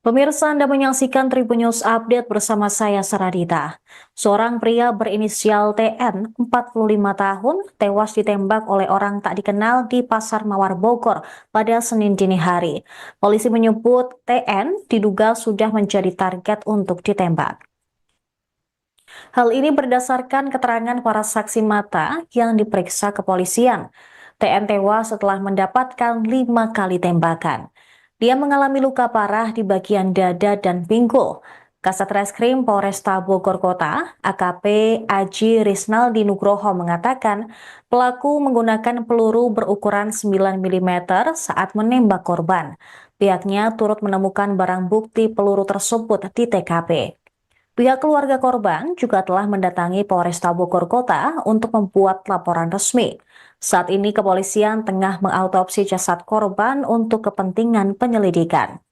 Pemirsa, Anda menyaksikan Tribun News Update bersama saya, Saradita. Seorang pria berinisial TN, 45 tahun, tewas ditembak oleh orang tak dikenal di Pasar Mawar Bogor pada Senin dini hari. Polisi menyebut TN diduga sudah menjadi target untuk ditembak. Hal ini berdasarkan keterangan para saksi mata yang diperiksa kepolisian. TN tewas setelah mendapatkan 5 kali tembakan. Dia mengalami luka parah di bagian dada dan pinggul. Kasat Reskrim Polresta Bogor Kota, AKP Aji Risnaldi Nugroho mengatakan pelaku menggunakan peluru berukuran 9 mm saat menembak korban. Pihaknya turut menemukan barang bukti peluru tersebut di TKP. Pihak keluarga korban juga telah mendatangi Polresta Bogor Kota untuk membuat laporan resmi. Saat ini kepolisian tengah mengautopsi jasad korban untuk kepentingan penyelidikan.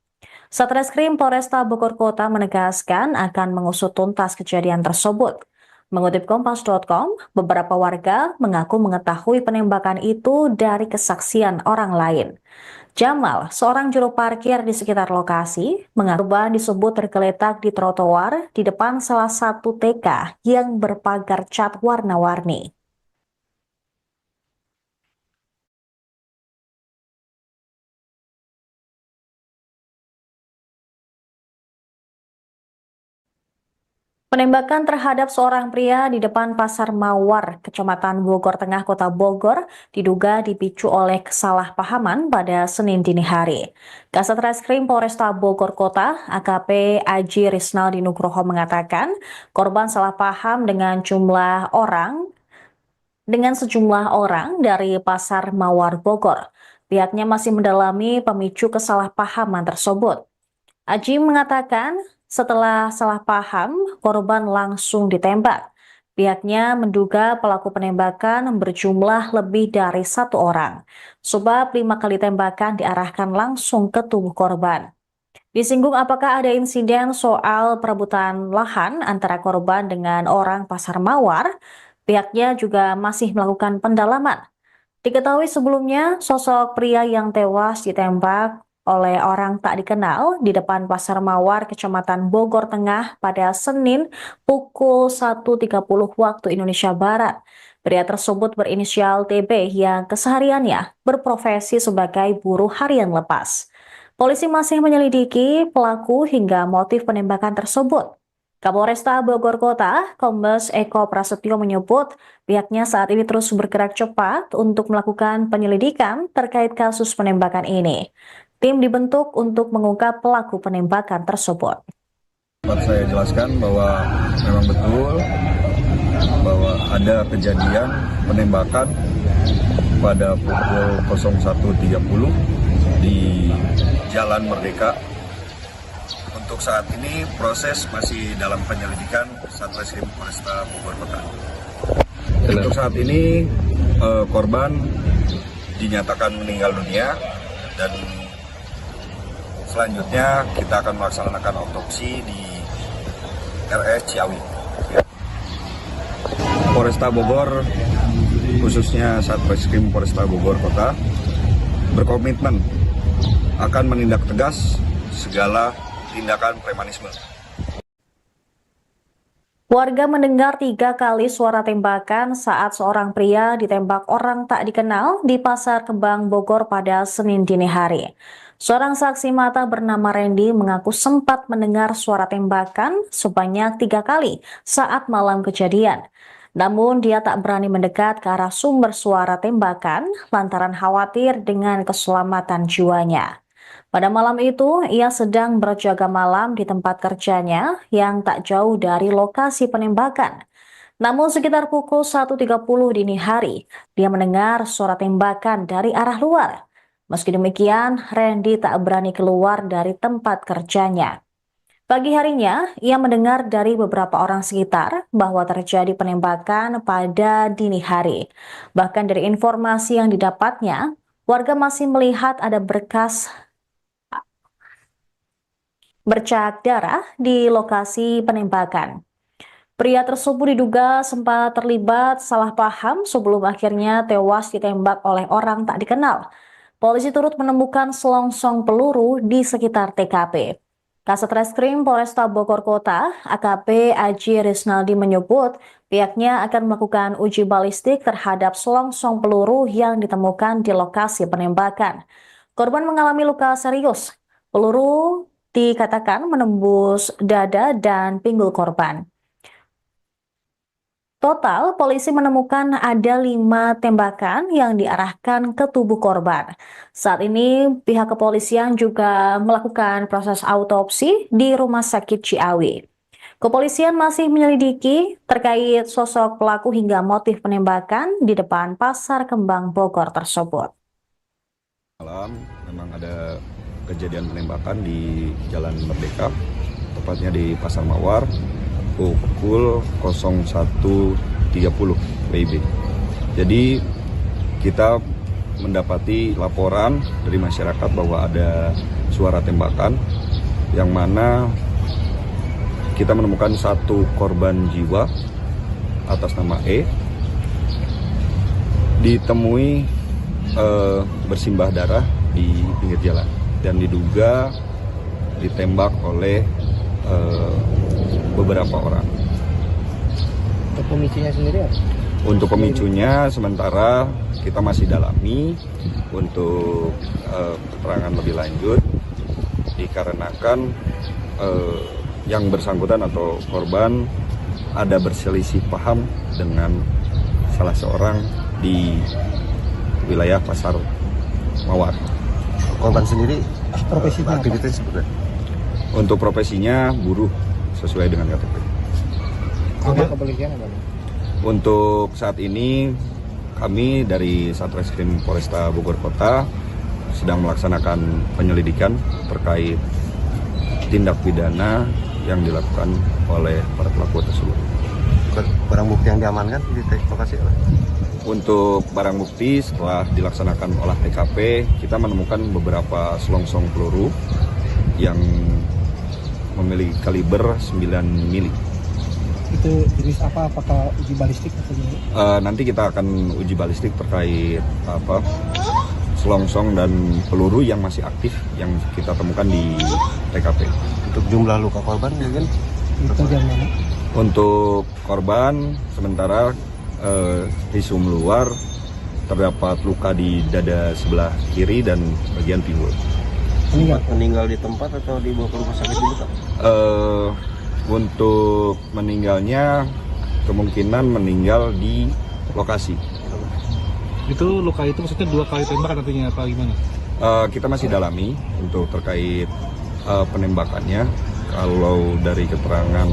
Satreskrim Polresta Bogor Kota menegaskan akan mengusut tuntas kejadian tersebut. Mengutip Kompas.com, beberapa warga mengaku mengetahui penembakan itu dari kesaksian orang lain. Jamal, seorang juru parkir di sekitar lokasi, mengaku korban disebut tergeletak di trotoar di depan salah satu TK yang berpagar cat warna-warni. Penembakan terhadap seorang pria di depan Pasar Mawar, Kecamatan Bogor Tengah, Kota Bogor, diduga dipicu oleh kesalahpahaman pada Senin dini hari. Kasat Reskrim Polresta Bogor Kota, AKP Aji Risnaldi Nugroho mengatakan, korban salah paham dengan sejumlah orang dari Pasar Mawar Bogor. Pihaknya masih mendalami pemicu kesalahpahaman tersebut. Aji mengatakan setelah salah paham, korban langsung ditembak. Pihaknya menduga pelaku penembakan berjumlah lebih dari 1 orang, sebab 5 kali tembakan diarahkan langsung ke tubuh korban. Disinggung apakah ada insiden soal perebutan lahan antara korban dengan orang Pasar Mawar, pihaknya juga masih melakukan pendalaman. Diketahui sebelumnya, sosok pria yang tewas ditembak oleh orang tak dikenal di depan Pasar Mawar, Kecamatan Bogor Tengah pada Senin pukul 1.30 waktu Indonesia Barat. Pria tersebut berinisial TB yang kesehariannya berprofesi sebagai buruh harian lepas. Polisi masih menyelidiki pelaku hingga motif penembakan tersebut. Kapolresta Bogor Kota, Kombes Eko Prasetyo menyebut pihaknya saat ini terus bergerak cepat untuk melakukan penyelidikan terkait kasus penembakan ini. Tim dibentuk untuk mengungkap pelaku penembakan tersebut. Dapat saya jelaskan bahwa memang betul bahwa ada kejadian penembakan pada pukul 01.30 di Jalan Merdeka. Untuk saat ini proses masih dalam penyelidikan Satreskrim Polresta Bogor Kota. Untuk saat ini korban dinyatakan meninggal dunia dan selanjutnya kita akan melaksanakan autopsi di RS Ciawi. Polresta Bogor, khususnya Satreskrim Polresta Bogor Kota, berkomitmen akan menindak tegas segala tindakan premanisme. Warga mendengar 3 kali suara tembakan saat seorang pria ditembak orang tak dikenal di Pasar Kembang Bogor pada Senin dini hari. Seorang saksi mata bernama Randy mengaku sempat mendengar suara tembakan sebanyak 3 kali saat malam kejadian. Namun dia tak berani mendekat ke arah sumber suara tembakan lantaran khawatir dengan keselamatan jiwanya. Pada malam itu, ia sedang berjaga malam di tempat kerjanya yang tak jauh dari lokasi penembakan. Namun sekitar pukul 1.30 dini hari, dia mendengar suara tembakan dari arah luar. Meski demikian, Randy tak berani keluar dari tempat kerjanya. Pagi harinya, ia mendengar dari beberapa orang sekitar bahwa terjadi penembakan pada dini hari. Bahkan dari informasi yang didapatnya, warga masih melihat ada bercak darah di lokasi penembakan. Pria tersebut diduga sempat terlibat salah paham sebelum akhirnya tewas ditembak oleh orang tak dikenal. Polisi turut menemukan selongsong peluru di sekitar TKP. Kasat Reskrim Polresta Bogor Kota, AKP Aji Risnaldi menyebut pihaknya akan melakukan uji balistik terhadap selongsong peluru yang ditemukan di lokasi penembakan. Korban mengalami luka serius. Peluru dikatakan menembus dada dan pinggul korban. Total, polisi menemukan ada 5 tembakan yang diarahkan ke tubuh korban. Saat ini, pihak kepolisian juga melakukan proses autopsi di Rumah Sakit Ciawi. Kepolisian masih menyelidiki terkait sosok pelaku hingga motif penembakan di depan Pasar Kembang Bogor tersebut. Malam memang ada kejadian penembakan di Jalan Merdeka, tepatnya di Pasar Mawar, pukul 01.30 WIB. Jadi kita mendapati laporan dari masyarakat bahwa ada suara tembakan yang mana kita menemukan satu korban jiwa atas nama E, ditemui bersimbah darah di pinggir jalan dan diduga ditembak oleh beberapa orang. Untuk pemicunya sendiri apa? Untuk pemicunya sementara kita masih dalami untuk keterangan lebih lanjut, dikarenakan yang bersangkutan atau korban ada berselisih paham dengan salah seorang di wilayah Pasar Mawar. Korban sendiri profesinya aktivitas seperti Untuk profesinya buruh sesuai dengan KTP. Kepolisian apa? Untuk saat ini kami dari Satreskrim Polresta Bogor Kota sedang melaksanakan penyelidikan terkait tindak pidana yang dilakukan oleh para pelaku tersebut. Barang bukti yang diamankan di lokasi apa? Untuk barang bukti setelah dilaksanakan olah TKP, kita menemukan beberapa selongsong peluru yang memiliki kaliber 9 mili. Itu jenis apa? Apakah uji balistik atau gimana? Nanti kita akan uji balistik terkait selongsong dan peluru yang masih aktif yang kita temukan di TKP. Untuk jumlah luka korban mungkin? Itu jam mana? Untuk korban sementara visum luar terdapat luka di dada sebelah kiri dan bagian pinggul. Meninggal di tempat atau dibawa ke rumah sakit dulu, Pak? Untuk meninggalnya kemungkinan meninggal di lokasi. Itu luka itu maksudnya 2 kali tembakan nantinya apa gimana? Kita masih dalami untuk terkait penembakannya. Kalau dari keterangan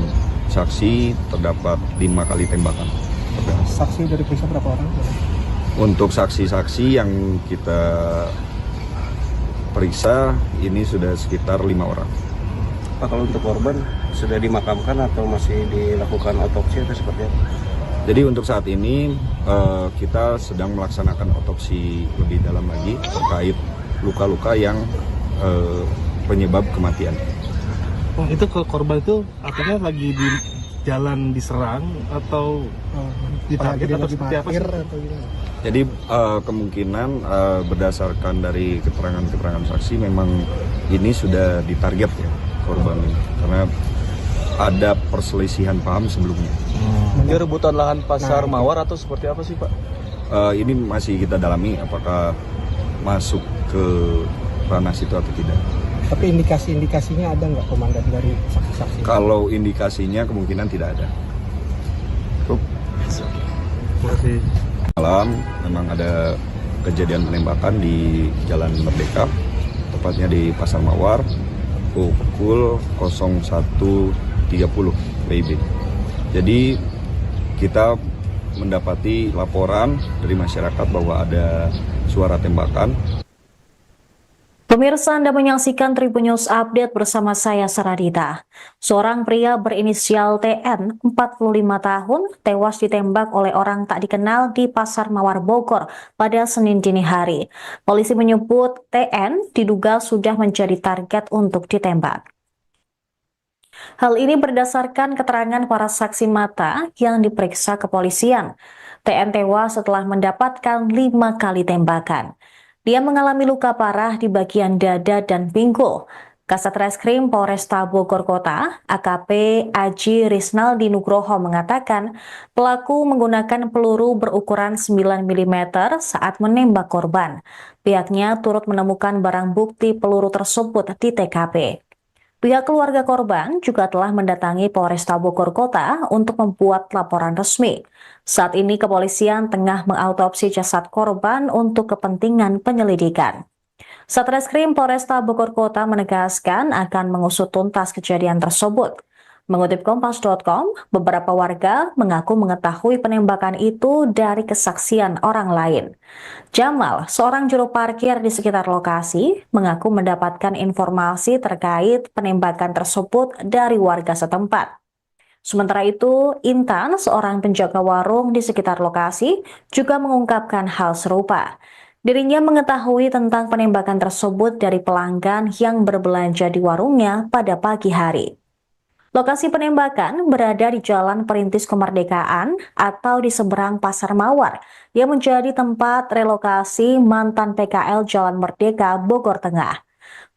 saksi terdapat 5 kali tembakan. Saksi dari periksa berapa orang? Untuk saksi-saksi yang kita periksa ini sudah sekitar 5 orang. Pak, kalau untuk korban sudah dimakamkan atau masih dilakukan otopsi atau seperti apa? Jadi untuk saat ini kita sedang melaksanakan otopsi lebih dalam lagi terkait luka-luka yang penyebab kematian. Oh, itu korban itu artinya lagi di jalan diserang atau ditarget atau seperti apa sih? Jadi kemungkinan berdasarkan dari keterangan-keterangan saksi memang ini sudah ditarget ya korban ini karena ada perselisihan paham sebelumnya. Dia rebutan lahan Pasar Mawar atau seperti apa sih, Pak? Ini masih kita dalami apakah masuk ke ranah situ atau tidak. Tapi indikasinya ada nggak, komandan, dari saksi-saksi? Kalau indikasinya kemungkinan tidak ada. Terima kasih. Malam memang ada kejadian penembakan di Jalan Merdeka, tepatnya di Pasar Mawar, pukul 01.30 WIB. Jadi kita mendapati laporan dari masyarakat bahwa ada suara tembakan. Pemirsa, Anda menyaksikan Tribun News Update bersama saya Saradita. Seorang pria berinisial TN, 45 tahun, tewas ditembak oleh orang tak dikenal di Pasar Mawar Bogor pada Senin dini hari. Polisi menyebut TN diduga sudah menjadi target untuk ditembak. Hal ini berdasarkan keterangan para saksi mata yang diperiksa kepolisian. TN tewas setelah mendapatkan 5 kali tembakan. Dia mengalami luka parah di bagian dada dan pinggul. Kasat Reskrim Polresta Bogor Kota, AKP Aji Risnaldi Nugroho mengatakan pelaku menggunakan peluru berukuran 9 mm saat menembak korban. Pihaknya turut menemukan barang bukti peluru tersebut di TKP. Pihak keluarga korban juga telah mendatangi Polresta Bogor Kota untuk membuat laporan resmi. Saat ini kepolisian tengah mengautopsi jasad korban untuk kepentingan penyelidikan. Satreskrim Polresta Bogor Kota menegaskan akan mengusut tuntas kejadian tersebut. Mengutip Kompas.com, beberapa warga mengaku mengetahui penembakan itu dari kesaksian orang lain. Jamal, seorang juru parkir di sekitar lokasi, mengaku mendapatkan informasi terkait penembakan tersebut dari warga setempat. Sementara itu, Intan, seorang penjaga warung di sekitar lokasi, juga mengungkapkan hal serupa. Dirinya mengetahui tentang penembakan tersebut dari pelanggan yang berbelanja di warungnya pada pagi hari. Lokasi penembakan berada di Jalan Perintis Kemerdekaan atau di seberang Pasar Mawar yang menjadi tempat relokasi mantan PKL Jalan Merdeka, Bogor Tengah.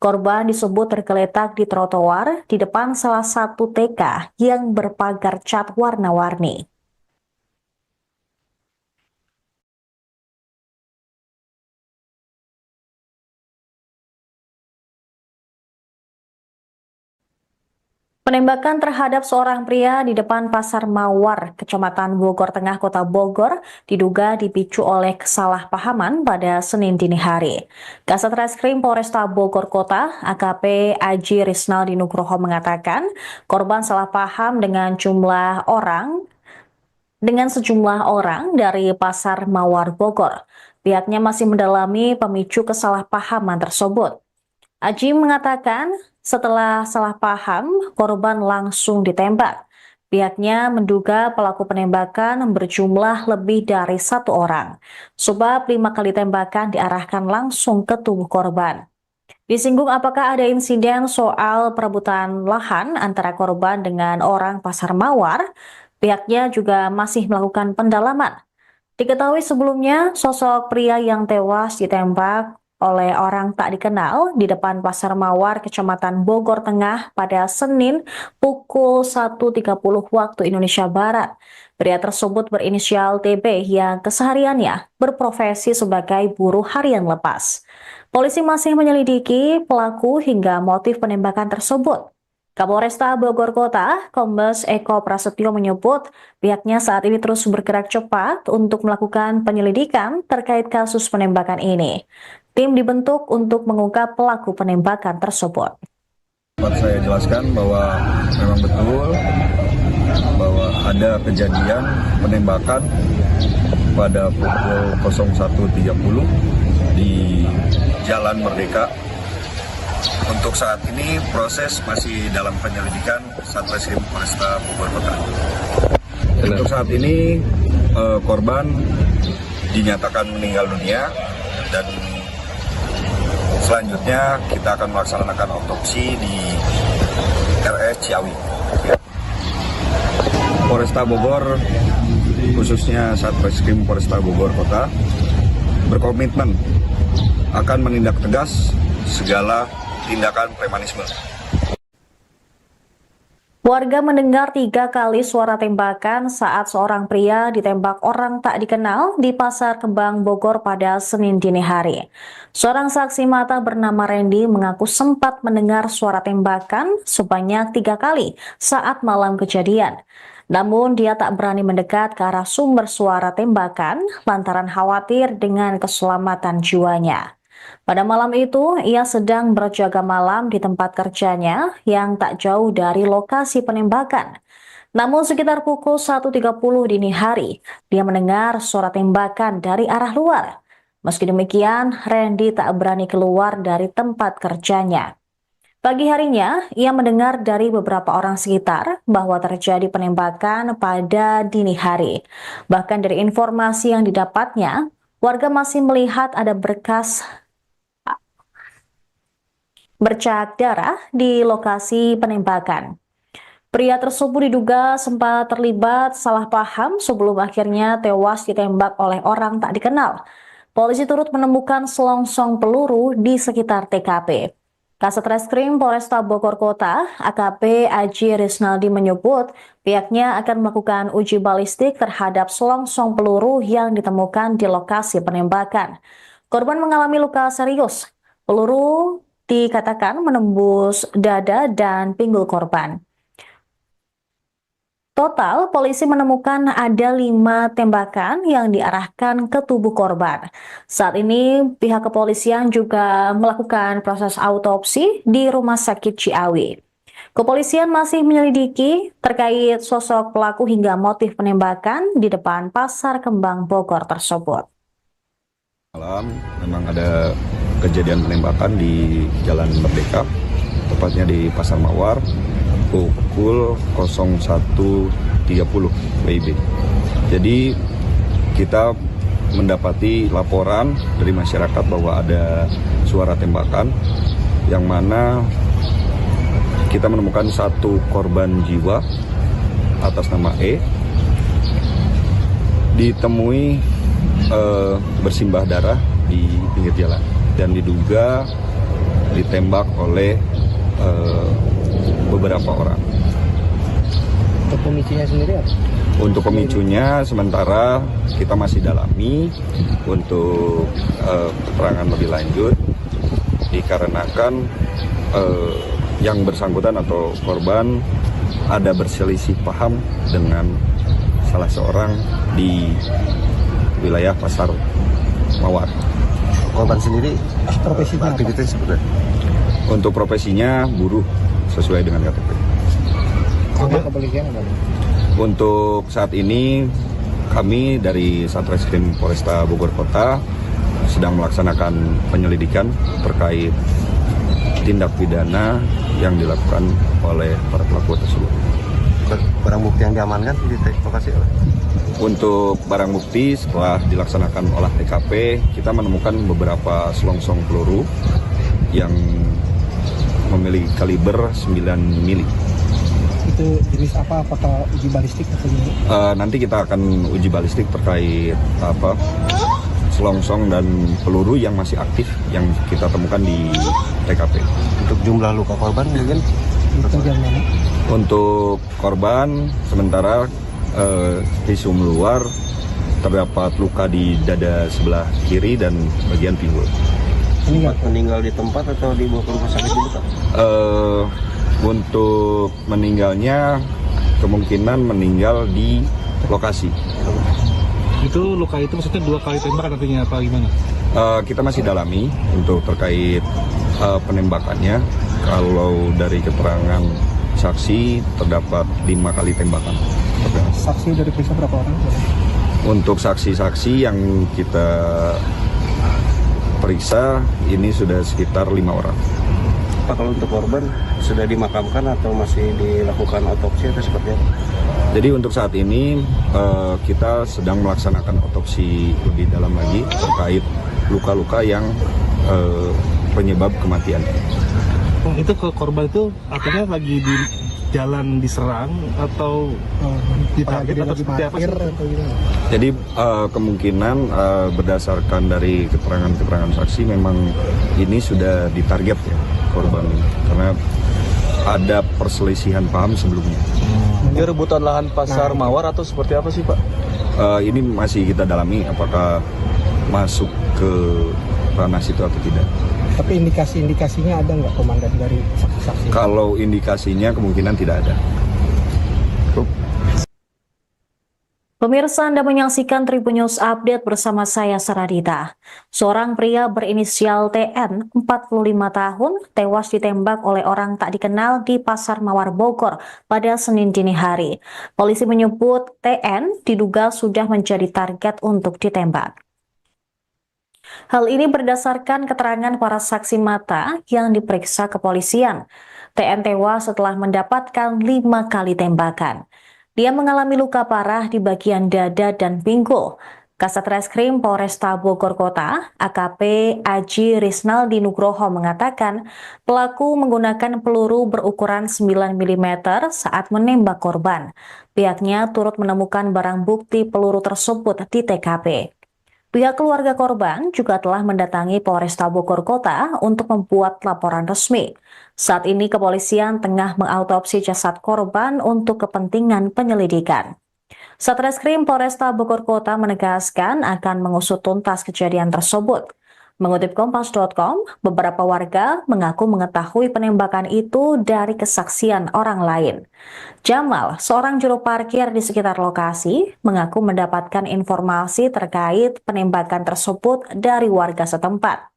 Korban disebut tergeletak di trotoar di depan salah satu TK yang berpagar cat warna-warni. Penembakan terhadap seorang pria di depan Pasar Mawar, Kecamatan Bogor Tengah, Kota Bogor, diduga dipicu oleh kesalahpahaman pada Senin dini hari. Kasat Reskrim Polresta Bogor Kota, AKP Aji Risnaldi Nugroho mengatakan, korban salah paham dengan sejumlah orang dari Pasar Mawar Bogor. Pihaknya masih mendalami pemicu kesalahpahaman tersebut. Aji mengatakan setelah salah paham, korban langsung ditembak. Pihaknya menduga pelaku penembakan berjumlah lebih dari 1 orang, sebab 5 kali tembakan diarahkan langsung ke tubuh korban. Disinggung apakah ada insiden soal perebutan lahan antara korban dengan orang Pasar Mawar, pihaknya juga masih melakukan pendalaman. Diketahui sebelumnya, sosok pria yang tewas ditembak oleh orang tak dikenal di depan Pasar Mawar, Kecamatan Bogor Tengah pada Senin pukul 1.30 waktu Indonesia Barat. Pria tersebut berinisial TB yang kesehariannya berprofesi sebagai buruh harian lepas. Polisi masih menyelidiki pelaku hingga motif penembakan tersebut. Kapolresta Bogor Kota, Kombes Eko Prasetyo menyebut pihaknya saat ini terus bergerak cepat untuk melakukan penyelidikan terkait kasus penembakan ini. Tim dibentuk untuk mengungkap pelaku penembakan tersebut. Dapat saya jelaskan bahwa memang betul bahwa ada kejadian penembakan pada pukul 01.30 di Jalan Merdeka. Untuk saat ini proses masih dalam penyelidikan Satreskrim Polresta Bogor Kota. Untuk saat ini korban dinyatakan meninggal dunia dan selanjutnya kita akan melaksanakan otopsi di RS Ciawi. Polresta Bogor, khususnya Satreskrim Polresta Bogor Kota, berkomitmen akan menindak tegas segala tindakan premanisme. Warga mendengar 3 kali suara tembakan saat seorang pria ditembak orang tak dikenal di Pasar Kembang Bogor pada Senin dini hari. Seorang saksi mata bernama Randy mengaku sempat mendengar suara tembakan sebanyak 3 kali saat malam kejadian. Namun dia tak berani mendekat ke arah sumber suara tembakan lantaran khawatir dengan keselamatan jiwanya. Pada malam itu, ia sedang berjaga malam di tempat kerjanya yang tak jauh dari lokasi penembakan. Namun sekitar pukul 1.30 dini hari, dia mendengar suara tembakan dari arah luar. Meski demikian, Randy tak berani keluar dari tempat kerjanya. Pagi harinya, ia mendengar dari beberapa orang sekitar bahwa terjadi penembakan pada dini hari. Bahkan dari informasi yang didapatnya, warga masih melihat ada bercak darah di lokasi penembakan. Pria tersebut diduga sempat terlibat salah paham sebelum akhirnya tewas ditembak oleh orang tak dikenal. Polisi turut menemukan selongsong peluru di sekitar TKP. Kasat Reskrim Polresta Bogor Kota, AKP Aji Risnaldi menyebut pihaknya akan melakukan uji balistik terhadap selongsong peluru yang ditemukan di lokasi penembakan. Korban mengalami luka serius. Peluru dikatakan menembus dada dan pinggul korban. Total, polisi menemukan ada 5 tembakan yang diarahkan ke tubuh korban. Saat ini, pihak kepolisian juga melakukan proses autopsi di Rumah Sakit Ciawi. Kepolisian masih menyelidiki terkait sosok pelaku hingga motif penembakan di depan Pasar Kembang Bogor tersebut. Malam memang ada kejadian penembakan di Jalan Merdeka, tepatnya di Pasar Mawar, pukul 01.30 WIB. Jadi kita mendapati laporan dari masyarakat bahwa ada suara tembakan yang mana kita menemukan 1 korban jiwa atas nama E, ditemui bersimbah darah di pinggir jalan dan diduga ditembak oleh beberapa orang. Untuk pemicunya sendiri apa? Untuk pemicunya sementara kita masih dalami untuk keterangan lebih lanjut, dikarenakan yang bersangkutan atau korban ada berselisih paham dengan salah seorang di wilayah Pasar Mawar. Korban sendiri Profesinya apa? aktivitas seperti apa? Untuk profesinya buruh sesuai dengan KTP. Korban kepolisian apa? Untuk saat ini kami dari Satreskrim Polresta Bogor Kota sedang melaksanakan penyelidikan terkait tindak pidana yang dilakukan oleh para pelaku tersebut. Barang bukti yang diamankan di lokasi apa? Untuk barang bukti setelah dilaksanakan olah TKP, kita menemukan beberapa selongsong peluru yang memiliki kaliber 9 mili. Itu jenis apa? Apakah uji balistik atau gimana? Nanti kita akan uji balistik terkait selongsong dan peluru yang masih aktif yang kita temukan di TKP. Untuk jumlah luka korban mungkin Itu jam mana? Untuk korban sementara visum luar terdapat luka di dada sebelah kiri dan bagian pinggul. meninggal di tempat atau dibawa ke rumah sakit dulu Pak? Untuk meninggalnya kemungkinan meninggal di lokasi. Itu luka itu maksudnya 2 kali tembakan artinya apa gimana? Kita masih dalami untuk terkait penembakannya. Kalau dari keterangan saksi terdapat 5 kali tembakan. Saksi dari periksa berapa orang? Untuk saksi-saksi yang kita periksa ini sudah sekitar 5 orang. Pak, kalau untuk korban sudah dimakamkan atau masih dilakukan otopsi atau seperti apa? Jadi untuk saat ini kita sedang melaksanakan otopsi lebih dalam lagi terkait luka-luka yang penyebab kematian. Oh, itu ke korban itu artinya lagi di jalan diserang atau ditarget atau seperti apa sih? Atau gimana? Jadi kemungkinan berdasarkan dari keterangan-keterangan saksi memang ini sudah ditarget ya korban karena ada perselisihan paham sebelumnya. Dia rebutan lahan Pasar Mawar atau seperti apa sih Pak? Ini masih kita dalami apakah masuk ke ranah situ atau tidak. Tapi indikasi-indikasinya ada nggak komandan dari saksi-saksi? Kalau indikasinya kemungkinan tidak ada. Pemirsa, Anda menyaksikan Tribun News Update bersama saya Saradita. Seorang pria berinisial TN, 45 tahun, tewas ditembak oleh orang tak dikenal di Pasar Mawar Bogor pada Senin dini hari. Polisi menyebut TN diduga sudah menjadi target untuk ditembak. Hal ini berdasarkan keterangan para saksi mata yang diperiksa kepolisian. TN tewas setelah mendapatkan 5 kali tembakan. Dia mengalami luka parah di bagian dada dan pinggul. Kasat Reskrim Polresta Bogor Kota, AKP Aji Risnaldi Nugroho mengatakan pelaku menggunakan peluru berukuran 9 mm saat menembak korban. Pihaknya turut menemukan barang bukti peluru tersebut di TKP. Pihak keluarga korban juga telah mendatangi Polresta Bogor Kota untuk membuat laporan resmi. Saat ini kepolisian tengah mengautopsi jasad korban untuk kepentingan penyelidikan. Satreskrim Polresta Bogor Kota menegaskan akan mengusut tuntas kejadian tersebut. Mengutip Kompas.com, beberapa warga mengaku mengetahui penembakan itu dari kesaksian orang lain. Jamal, seorang juru parkir di sekitar lokasi, mengaku mendapatkan informasi terkait penembakan tersebut dari warga setempat.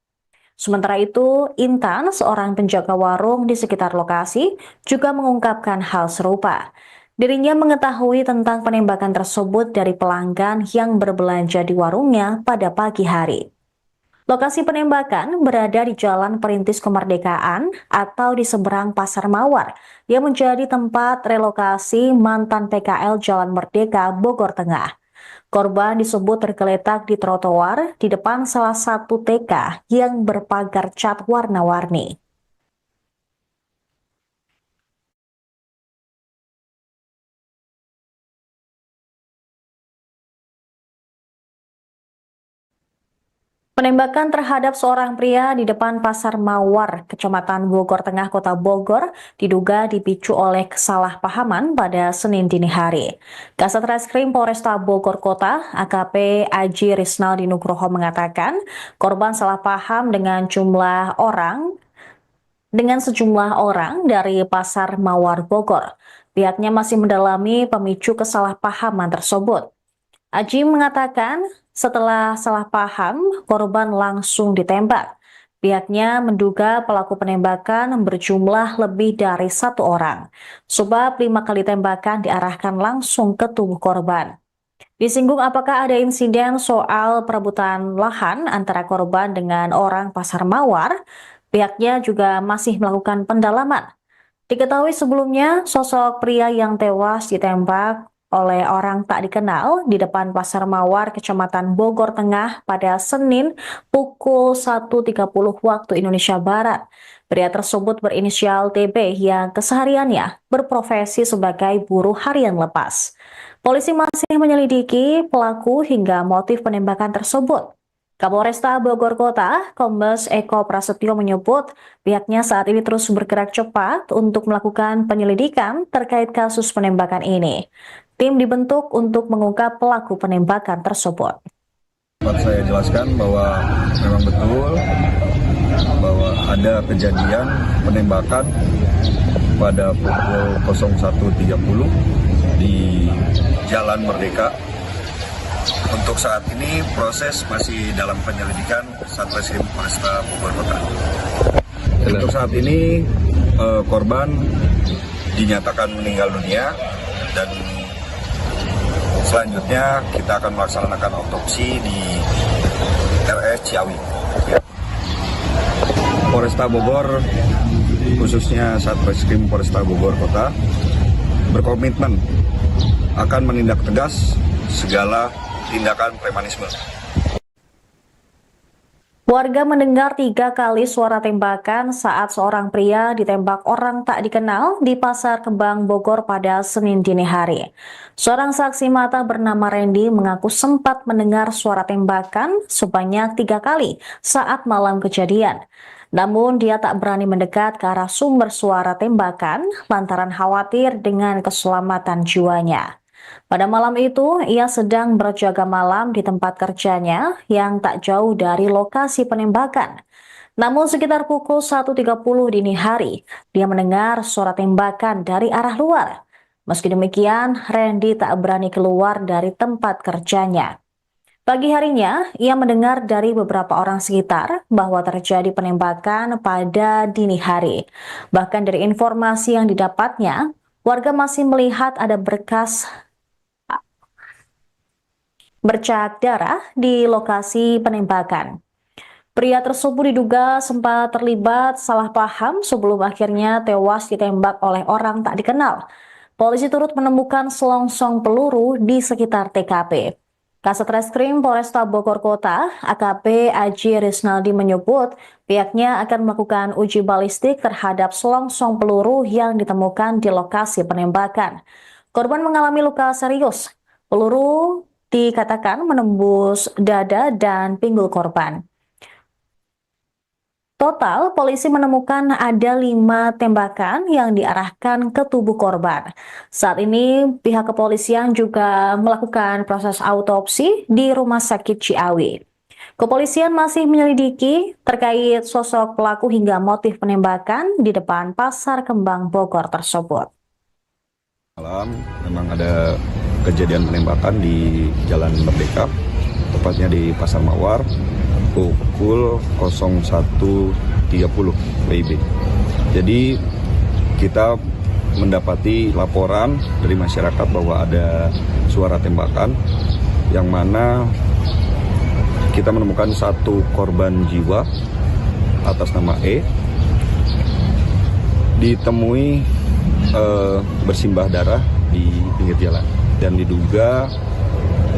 Sementara itu, Intan, seorang penjaga warung di sekitar lokasi, juga mengungkapkan hal serupa. Dirinya mengetahui tentang penembakan tersebut dari pelanggan yang berbelanja di warungnya pada pagi hari. Lokasi penembakan berada di Jalan Perintis Kemerdekaan atau di seberang Pasar Mawar yang menjadi tempat relokasi mantan PKL Jalan Merdeka Bogor Tengah. Korban disebut tergeletak di trotoar di depan salah satu TK yang berpagar cat warna-warni. Penembakan terhadap seorang pria di depan Pasar Mawar, Kecamatan Bogor Tengah, Kota Bogor, diduga dipicu oleh kesalahpahaman pada Senin dini hari. Kasat Reskrim Polresta Bogor Kota, AKP Aji Risnaldi Nugroho mengatakan, korban salah paham dengan sejumlah orang dari Pasar Mawar Bogor. Pihaknya masih mendalami pemicu kesalahpahaman tersebut. Aji mengatakan setelah salah paham, korban langsung ditembak. Pihaknya menduga pelaku penembakan berjumlah lebih dari 1 orang, sebab 5 kali tembakan diarahkan langsung ke tubuh korban. Disinggung apakah ada insiden soal perebutan lahan antara korban dengan orang Pasar Mawar, pihaknya juga masih melakukan pendalaman. Diketahui sebelumnya, sosok pria yang tewas ditembak oleh orang tak dikenal di depan Pasar Mawar, Kecamatan Bogor Tengah pada Senin pukul 1.30 waktu Indonesia Barat. Pria tersebut berinisial TB yang kesehariannya berprofesi sebagai buruh harian lepas. Polisi masih menyelidiki pelaku hingga motif penembakan tersebut. Kapolresta Bogor Kota, Kombes Eko Prasetyo menyebut pihaknya saat ini terus bergerak cepat untuk melakukan penyelidikan terkait kasus penembakan ini. Tim dibentuk untuk mengungkap pelaku penembakan tersebut. Dapat saya jelaskan bahwa memang betul bahwa ada kejadian penembakan pada pukul 01.30 di Jalan Merdeka. Untuk saat ini proses masih dalam penyelidikan Satreskrim Polresta Bogor Kota. Untuk saat ini korban dinyatakan meninggal dunia dan selanjutnya kita akan melaksanakan otopsi di RS Ciawi. Ya. Polresta Bogor, khususnya Satreskrim Polresta Bogor Kota, berkomitmen akan menindak tegas segala tindakan premanisme. Warga mendengar 3 kali suara tembakan saat seorang pria ditembak orang tak dikenal di Pasar Kembang Bogor pada Senin dini hari. Seorang saksi mata bernama Randy mengaku sempat mendengar suara tembakan sebanyak 3 kali saat malam kejadian. Namun dia tak berani mendekat ke arah sumber suara tembakan lantaran khawatir dengan keselamatan jiwanya. Pada malam itu, ia sedang berjaga malam di tempat kerjanya yang tak jauh dari lokasi penembakan. Namun sekitar pukul 1.30 dini hari, dia mendengar suara tembakan dari arah luar. Meski demikian, Randy tak berani keluar dari tempat kerjanya. Pagi harinya, ia mendengar dari beberapa orang sekitar bahwa terjadi penembakan pada dini hari. Bahkan dari informasi yang didapatnya, warga masih melihat ada bercak darah di lokasi penembakan. Pria tersebut diduga sempat terlibat salah paham sebelum akhirnya tewas ditembak oleh orang tak dikenal. Polisi turut menemukan selongsong peluru di sekitar TKP. Kasat Reskrim Polresta Bogor Kota, AKP Aji Risnaldi menyebut pihaknya akan melakukan uji balistik terhadap selongsong peluru yang ditemukan di lokasi penembakan. Korban mengalami luka serius. Peluru dikatakan menembus dada dan pinggul korban. Total, polisi menemukan ada 5 tembakan yang diarahkan ke tubuh korban. Saat ini, pihak kepolisian juga melakukan proses autopsi di Rumah Sakit Ciawi. Kepolisian masih menyelidiki terkait sosok pelaku hingga motif penembakan di depan Pasar Kembang Bogor tersebut. Malam memang ada kejadian penembakan di Jalan Merdeka, tepatnya di Pasar Mawar, pukul 01.30 WIB. Jadi kita mendapati laporan dari masyarakat bahwa ada suara tembakan, yang mana kita menemukan 1 korban jiwa atas nama E, ditemui bersimbah darah di pinggir jalan dan diduga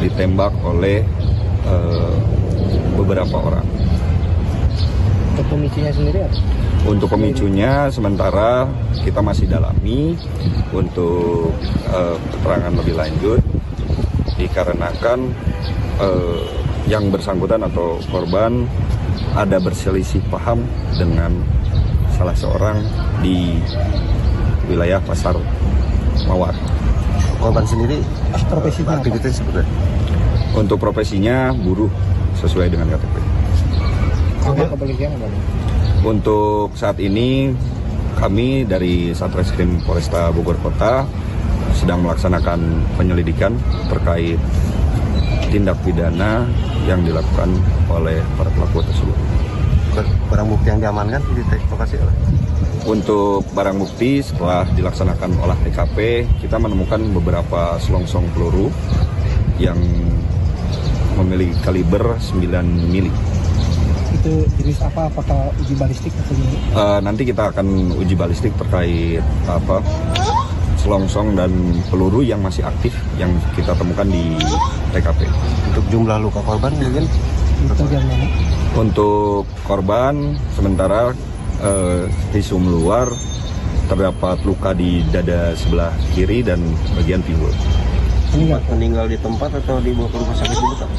ditembak oleh beberapa orang. Untuk pemicunya sendiri apa? Untuk pemicunya sementara kita masih dalami untuk keterangan lebih lanjut, dikarenakan yang bersangkutan atau korban ada berselisih paham dengan salah seorang di wilayah Pasar Mawar. Korban sendiri Profesinya apa? aktivitas seperti apa? Untuk profesinya buruh sesuai dengan KTP. Sama kepolisian apa? Untuk saat ini kami dari Satreskrim Polresta Bogor Kota sedang melaksanakan penyelidikan terkait tindak pidana yang dilakukan oleh para pelaku tersebut. Barang bukti yang diamankan di lokasi apa? Untuk barang bukti setelah dilaksanakan olah TKP, kita menemukan beberapa selongsong peluru yang memiliki kaliber 9 mili. Itu jenis apa? Apakah uji balistik atau gimana? Nanti kita akan uji balistik terkait selongsong dan peluru yang masih aktif yang kita temukan di TKP. Untuk jumlah luka korban mungkin Itu yang mana? Untuk korban sementara visum luar terdapat luka di dada sebelah kiri dan bagian pinggul. meninggal di tempat atau dibawa ke rumah sakit dulu Pak?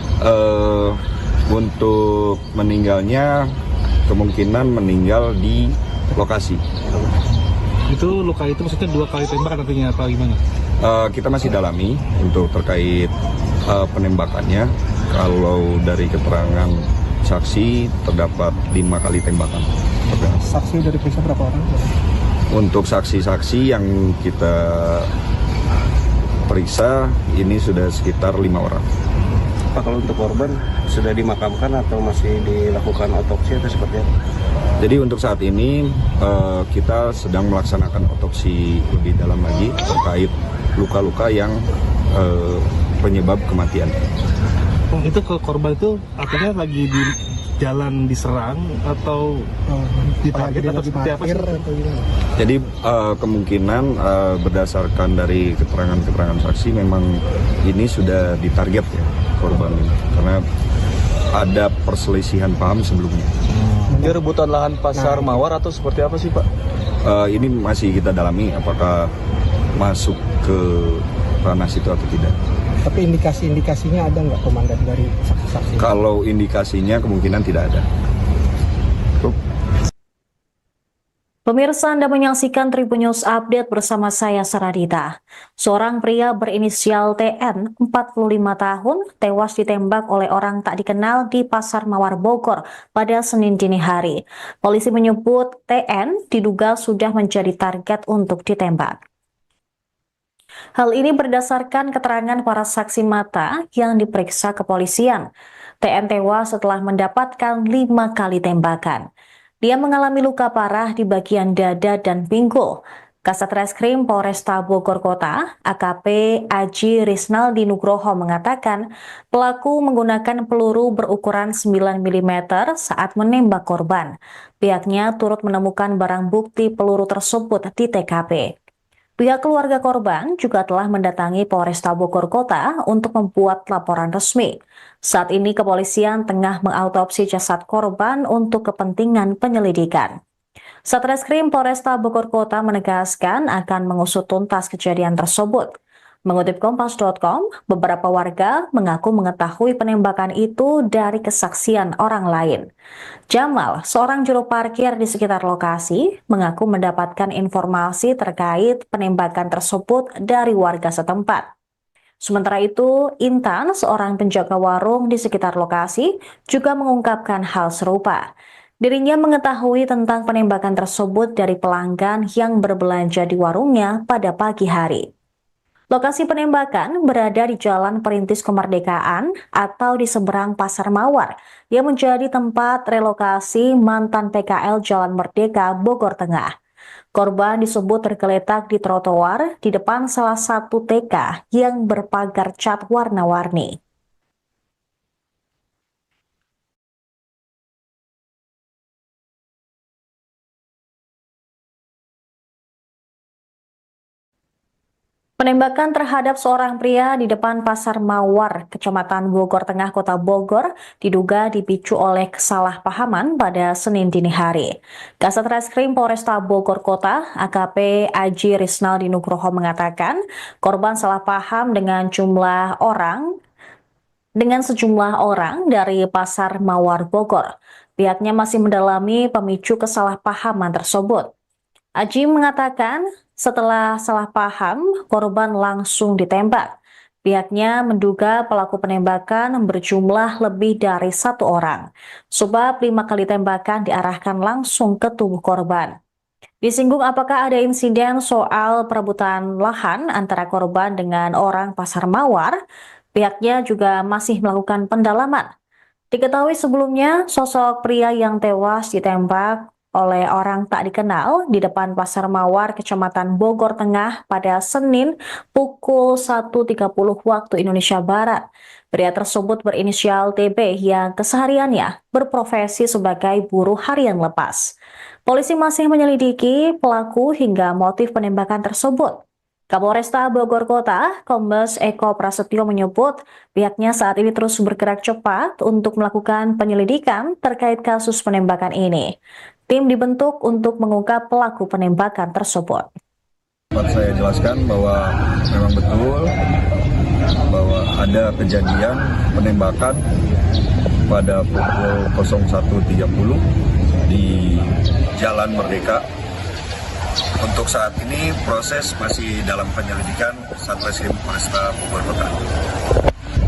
Untuk meninggalnya kemungkinan meninggal di lokasi. Itu luka itu maksudnya 2 kali tembakan artinya apa gimana? Kita masih dalami untuk terkait penembakannya. Kalau dari keterangan saksi terdapat 5 kali tembakan. Saksi udah diperiksa berapa orang? Untuk saksi-saksi yang kita periksa ini sudah sekitar 5 orang. Pak, kalau untuk korban sudah dimakamkan atau masih dilakukan otopsi atau seperti apa? Jadi untuk saat ini kita sedang melaksanakan otopsi lebih dalam lagi terkait luka-luka yang penyebab kematian. Oh, itu ke korban itu artinya lagi di jalan diserang atau ditarget atau seperti apa sih? Atau gimana? Jadi kemungkinan berdasarkan dari keterangan-keterangan saksi memang ini sudah ditarget ya korban ini karena ada perselisihan paham sebelumnya. Dia rebutan lahan Pasar Mawar atau seperti apa sih Pak? Ini masih kita dalami apakah masuk ke ranah situ atau tidak. Tapi indikasi-indikasinya ada nggak komandan dari saksi-saksi? Kalau indikasinya kemungkinan tidak ada. Pemirsa, Anda menyaksikan Tribun News Update bersama saya Saradita. Seorang pria berinisial TN, 45 tahun, tewas ditembak oleh orang tak dikenal di Pasar Mawar Bogor pada Senin dini hari. Polisi menyebut TN diduga sudah menjadi target untuk ditembak. Hal ini berdasarkan keterangan para saksi mata yang diperiksa kepolisian. TN tewas setelah mendapatkan 5 kali tembakan. Dia mengalami luka parah di bagian dada dan pinggul. Kasat Reskrim Polresta Bogor Kota, AKP Aji Risnaldi Nugroho mengatakan pelaku menggunakan peluru berukuran 9 mm saat menembak korban. Pihaknya turut menemukan barang bukti peluru tersebut di TKP. Pihak keluarga korban juga telah mendatangi Polresta Bogor Kota untuk membuat laporan resmi. Saat ini kepolisian tengah mengautopsi jasad korban untuk kepentingan penyelidikan. Satreskrim Polresta Bogor Kota menegaskan akan mengusut tuntas kejadian tersebut. Mengutip Kompas.com, beberapa warga mengaku mengetahui penembakan itu dari kesaksian orang lain. Jamal, seorang juru parkir di sekitar lokasi, mengaku mendapatkan informasi terkait penembakan tersebut dari warga setempat. Sementara itu, Intan, seorang penjaga warung di sekitar lokasi, juga mengungkapkan hal serupa. Dirinya mengetahui tentang penembakan tersebut dari pelanggan yang berbelanja di warungnya pada pagi hari. Lokasi penembakan berada di Jalan Perintis Kemerdekaan atau di seberang Pasar Mawar yang menjadi tempat relokasi mantan PKL Jalan Merdeka, Bogor Tengah. Korban disebut tergeletak di trotoar di depan salah satu TK yang berpagar cat warna-warni. Penembakan terhadap seorang pria di depan Pasar Mawar, Kecamatan Bogor Tengah, Kota Bogor, diduga dipicu oleh kesalahpahaman pada Senin dini hari. Kasat Reskrim Polresta Bogor Kota, AKP Aji Risnaldi Nugroho mengatakan, korban salah paham dengan sejumlah orang dari Pasar Mawar Bogor. Pihaknya masih mendalami pemicu kesalahpahaman tersebut. Aji mengatakan setelah salah paham, korban langsung ditembak. Pihaknya menduga pelaku penembakan berjumlah lebih dari 1 orang, sebab 5 kali tembakan diarahkan langsung ke tubuh korban. Disinggung apakah ada insiden soal perebutan lahan antara korban dengan orang Pasar Mawar, pihaknya juga masih melakukan pendalaman. Diketahui sebelumnya, sosok pria yang tewas ditembak oleh orang tak dikenal di depan Pasar Mawar, Kecamatan Bogor Tengah pada Senin pukul 1.30 waktu Indonesia Barat. Pria tersebut berinisial TB yang kesehariannya berprofesi sebagai buruh harian lepas. Polisi masih menyelidiki pelaku hingga motif penembakan tersebut. Kapolresta Bogor Kota, Kombes Eko Prasetyo menyebut pihaknya saat ini terus bergerak cepat untuk melakukan penyelidikan terkait kasus penembakan ini. Tim dibentuk untuk mengungkap pelaku penembakan tersebut. Dapat saya jelaskan bahwa memang betul bahwa ada kejadian penembakan pada pukul 01.30 di Jalan Merdeka. Untuk saat ini proses masih dalam penyelidikan Satreskrim Polresta Bogor Kota.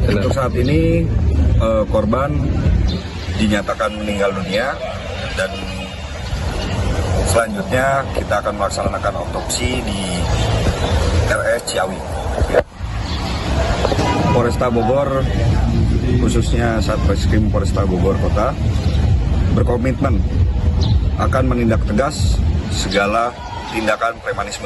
Untuk saat ini korban dinyatakan meninggal dunia dan selanjutnya kita akan melaksanakan otopsi di RS Ciawi. Polresta Bogor, khususnya Satreskrim Polresta Bogor Kota, berkomitmen akan menindak tegas segala tindakan premanisme.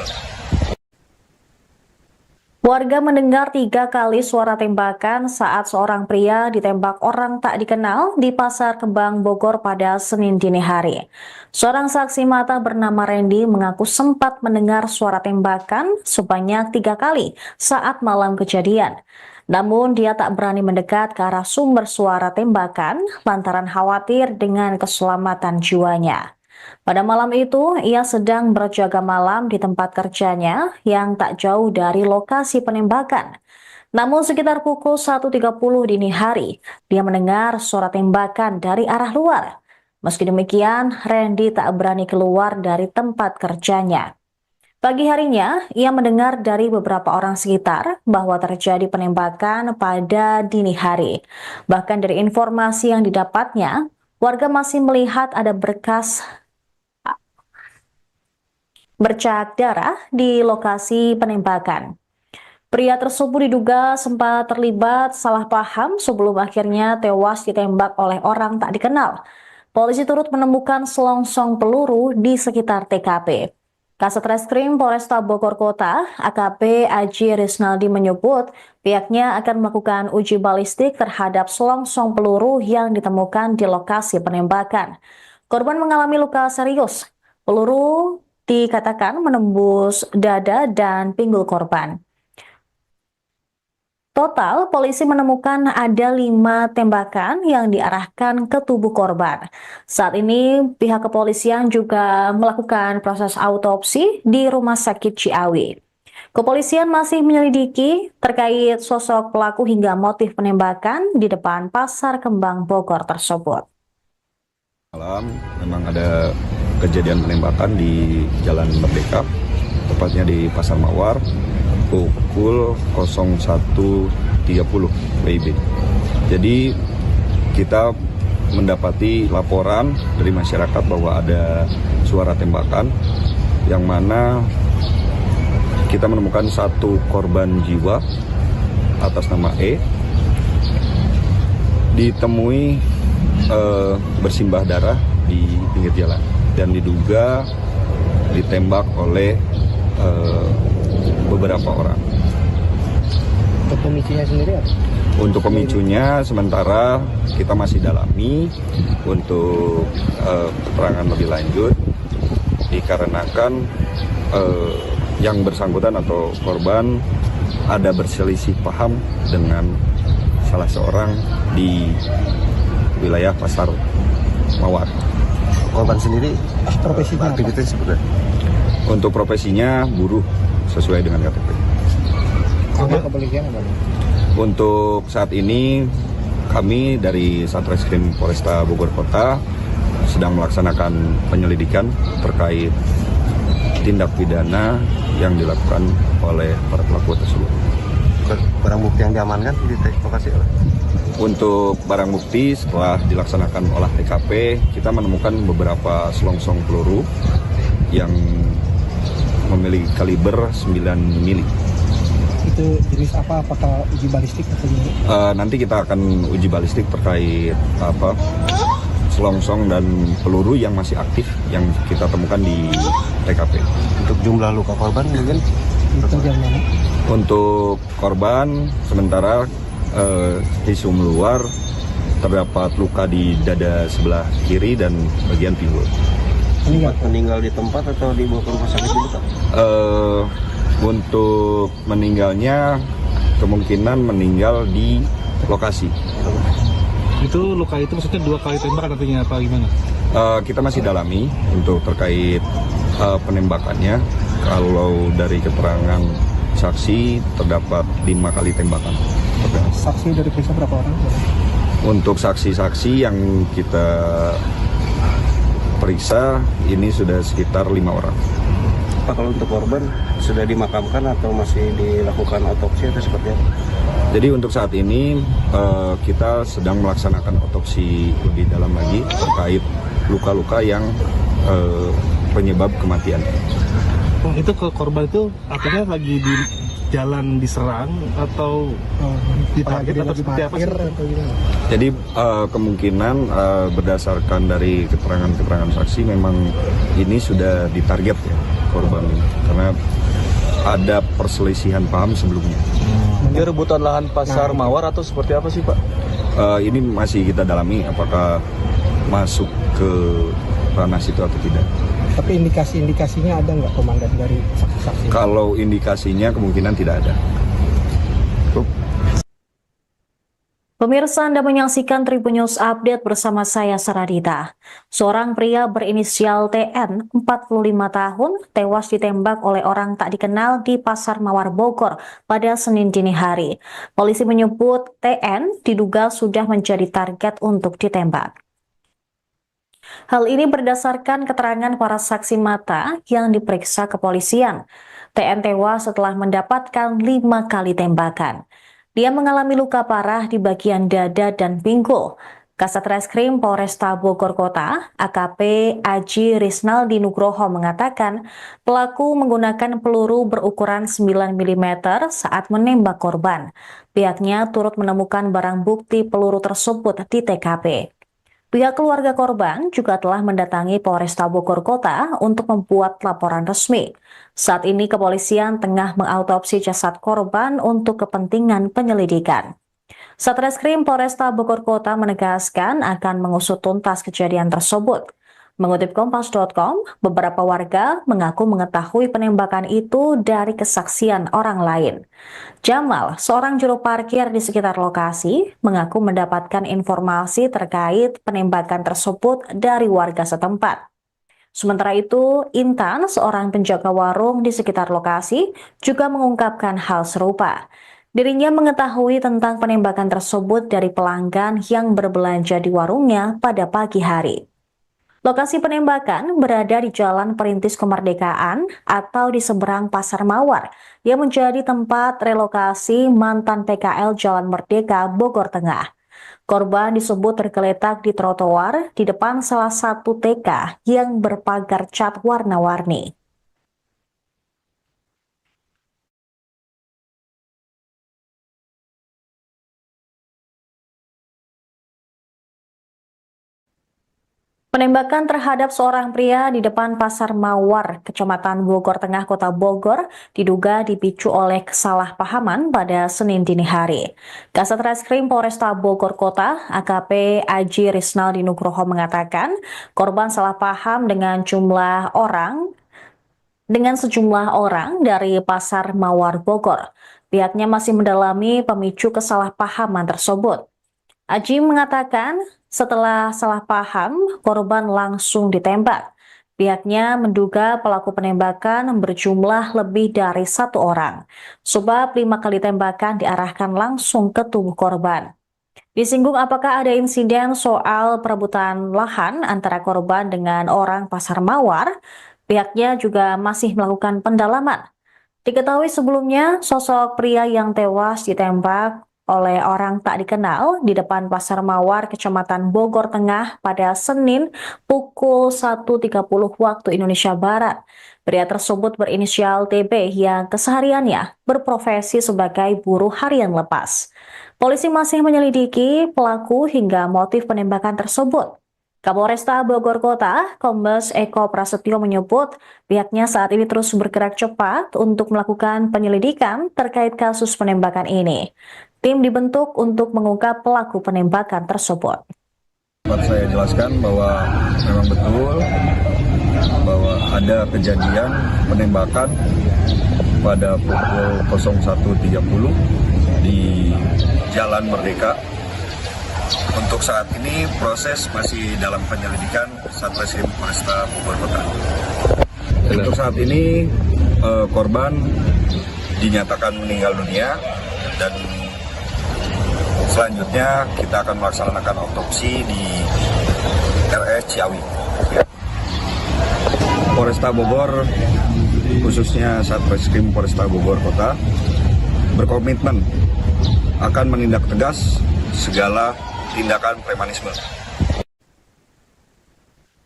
Warga mendengar 3 kali suara tembakan saat seorang pria ditembak orang tak dikenal di Pasar Kembang Bogor pada Senin dini hari. Seorang saksi mata bernama Randy mengaku sempat mendengar suara tembakan sebanyak 3 kali saat malam kejadian. Namun dia tak berani mendekat ke arah sumber suara tembakan lantaran khawatir dengan keselamatan jiwanya. Pada malam itu, ia sedang berjaga malam di tempat kerjanya yang tak jauh dari lokasi penembakan. Namun sekitar pukul 1.30 dini hari, dia mendengar suara tembakan dari arah luar. Meski demikian, Randy tak berani keluar dari tempat kerjanya. Pagi harinya, ia mendengar dari beberapa orang sekitar bahwa terjadi penembakan pada dini hari. Bahkan dari informasi yang didapatnya, warga masih melihat ada berkas bercak darah di lokasi penembakan. Pria tersebut diduga sempat terlibat salah paham sebelum akhirnya tewas ditembak oleh orang tak dikenal. Polisi turut menemukan selongsong peluru di sekitar TKP. Kasat Reskrim Polresta Bogor Kota, AKP Aji Risnaldi menyebut pihaknya akan melakukan uji balistik terhadap selongsong peluru yang ditemukan di lokasi penembakan. Korban mengalami luka serius. Peluru dikatakan menembus dada dan pinggul korban. Total, polisi menemukan ada 5 tembakan yang diarahkan ke tubuh korban. Saat ini, pihak kepolisian juga melakukan proses autopsi di Rumah Sakit Ciawi. Kepolisian masih menyelidiki terkait sosok pelaku hingga motif penembakan di depan Pasar Kembang Bogor tersebut. Malam memang ada kejadian penembakan di Jalan Merdeka, tepatnya di Pasar Mawar, pukul 01.30 WIB. Jadi kita mendapati laporan dari masyarakat bahwa ada suara tembakan, yang mana kita menemukan satu korban jiwa atas nama E, ditemui bersimbah darah di pinggir jalan dan diduga ditembak oleh beberapa orang. Untuk pemicunya sendiri apa? Untuk pemicunya sementara kita masih dalami untuk keterangan lebih lanjut, dikarenakan yang bersangkutan atau korban ada berselisih paham dengan salah seorang di wilayah Pasar Mawar. Korban sendiri Profesinya apa? aktivitas seperti apa? Untuk profesinya buruh sesuai dengan KTP. Sama kepolisian apa? Untuk saat ini kami dari Satreskrim Polresta Bogor Kota sedang melaksanakan penyelidikan terkait tindak pidana yang dilakukan oleh para pelaku tersebut. Barang bukti yang diamankan di lokasi apa? Untuk barang bukti setelah dilaksanakan olah TKP, kita menemukan beberapa selongsong peluru yang memiliki kaliber 9 mili. Itu jenis apa? Apakah uji balistik atau gimana? Nanti kita akan uji balistik terkait selongsong dan peluru yang masih aktif yang kita temukan di TKP. Untuk jumlah luka korban mungkin Itu jam mana? Untuk korban sementara visum luar terdapat luka di dada sebelah kiri dan bagian pinggul. meninggal di tempat atau dibawa ke rumah sakit dulu, Pak? Untuk meninggalnya kemungkinan meninggal di lokasi. Itu luka itu maksudnya 2 kali tembakan artinya apa gimana? Kita masih dalami untuk terkait penembakannya. Kalau dari keterangan saksi terdapat 5 kali tembakan. Saksi dari periksa berapa orang? Untuk saksi-saksi yang kita periksa ini sudah sekitar 5 orang. Pak, kalau untuk korban sudah dimakamkan atau masih dilakukan otopsi atau seperti apa? Jadi untuk saat ini kita sedang melaksanakan otopsi lebih dalam lagi terkait luka-luka yang penyebab kematian. Itu ke korban itu artinya lagi di jalan diserang atau ditarget atau seperti apa sih? Atau gimana? Jadi kemungkinan berdasarkan dari keterangan-keterangan saksi memang ini sudah ditarget ya korban ini. Karena ada perselisihan paham sebelumnya. Ini rebutan lahan Pasar Mawar atau seperti apa sih, Pak? Ini masih kita dalami apakah masuk ke ranah situ atau tidak. Tapi indikasi-indikasinya ada nggak komandan dari saksi-saksi? Kalau indikasinya kemungkinan tidak ada. Pemirsa, Anda menyaksikan Tribun News Update bersama saya Saradita. Seorang pria berinisial TN, 45 tahun, tewas ditembak oleh orang tak dikenal di Pasar Mawar Bogor pada Senin dini hari. Polisi menyebut TN diduga sudah menjadi target untuk ditembak. Hal ini berdasarkan keterangan para saksi mata yang diperiksa kepolisian. TN tewas setelah mendapatkan 5 kali tembakan. Dia mengalami luka parah di bagian dada dan pinggul. Kasat Reskrim Polresta Bogor Kota, AKP Aji Risnaldi Nugroho mengatakan pelaku menggunakan peluru berukuran 9 mm saat menembak korban. Pihaknya turut menemukan barang bukti peluru tersebut di TKP. Pihak keluarga korban juga telah mendatangi Polresta Bogor Kota untuk membuat laporan resmi. Saat ini kepolisian tengah mengautopsi jasad korban untuk kepentingan penyelidikan. Satreskrim Polresta Bogor Kota menegaskan akan mengusut tuntas kejadian tersebut. Mengutip Kompas.com, beberapa warga mengaku mengetahui penembakan itu dari kesaksian orang lain. Jamal, seorang juru parkir di sekitar lokasi, mengaku mendapatkan informasi terkait penembakan tersebut dari warga setempat. Sementara itu, Intan, seorang penjaga warung di sekitar lokasi, juga mengungkapkan hal serupa. Dirinya mengetahui tentang penembakan tersebut dari pelanggan yang berbelanja di warungnya pada pagi hari. Lokasi penembakan berada di Jalan Perintis Kemerdekaan atau di seberang Pasar Mawar yang menjadi tempat relokasi mantan PKL Jalan Merdeka, Bogor Tengah. Korban disebut tergeletak di trotoar di depan salah satu TK yang berpagar cat warna-warni. Penembakan terhadap seorang pria di depan Pasar Mawar, Kecamatan Bogor Tengah, Kota Bogor, diduga dipicu oleh kesalahpahaman pada Senin dini hari. Kasat Reskrim Polresta Bogor Kota, AKP Aji Risnaldi Nugroho mengatakan, korban salah paham dengan sejumlah orang dari Pasar Mawar Bogor. Pihaknya masih mendalami pemicu kesalahpahaman tersebut. Aji mengatakan setelah salah paham, korban langsung ditembak. Pihaknya menduga pelaku penembakan berjumlah lebih dari 1 orang, sebab 5 kali tembakan diarahkan langsung ke tubuh korban. Disinggung apakah ada insiden soal perebutan lahan antara korban dengan orang Pasar Mawar, pihaknya juga masih melakukan pendalaman. Diketahui sebelumnya, sosok pria yang tewas ditembak oleh orang tak dikenal di depan Pasar Mawar, Kecamatan Bogor Tengah pada Senin pukul 1.30 waktu Indonesia Barat. Pria tersebut berinisial TB yang kesehariannya berprofesi sebagai buruh harian lepas. Polisi masih menyelidiki pelaku hingga motif penembakan tersebut. Kapolresta Bogor Kota, Kombes Eko Prasetyo menyebut pihaknya saat ini terus bergerak cepat untuk melakukan penyelidikan terkait kasus penembakan ini. Tim dibentuk untuk mengungkap pelaku penembakan tersebut. Dapat saya jelaskan bahwa memang betul bahwa ada kejadian penembakan pada pukul 01.30 di Jalan Merdeka. Untuk saat ini proses masih dalam penyelidikan Satreskrim Polresta Bogor Kota. Untuk saat ini korban dinyatakan meninggal dunia dan selanjutnya kita akan melaksanakan otopsi di RS Ciawi. Polresta Bogor, khususnya Satreskrim Polresta Bogor Kota, berkomitmen akan menindak tegas segala tindakan premanisme.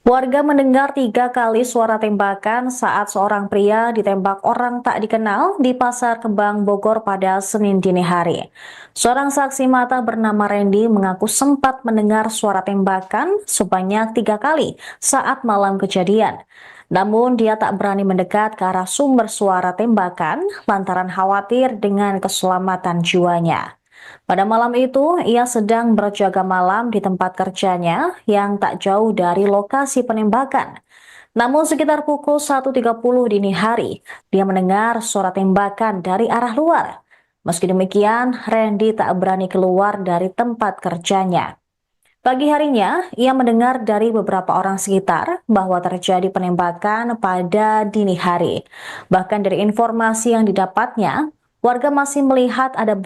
Warga mendengar 3 kali suara tembakan saat seorang pria ditembak orang tak dikenal di Pasar Kembang Bogor pada Senin dini hari. Seorang saksi mata bernama Randy mengaku sempat mendengar suara tembakan sebanyak 3 kali saat malam kejadian. Namun dia tak berani mendekat ke arah sumber suara tembakan lantaran khawatir dengan keselamatan jiwanya. Pada malam itu, ia sedang berjaga malam di tempat kerjanya yang tak jauh dari lokasi penembakan. Namun sekitar pukul 1.30 dini hari, dia mendengar suara tembakan dari arah luar. Meski demikian, Randy tak berani keluar dari tempat kerjanya. Pagi harinya, ia mendengar dari beberapa orang sekitar bahwa terjadi penembakan pada dini hari. Bahkan dari informasi yang didapatnya, warga masih melihat ada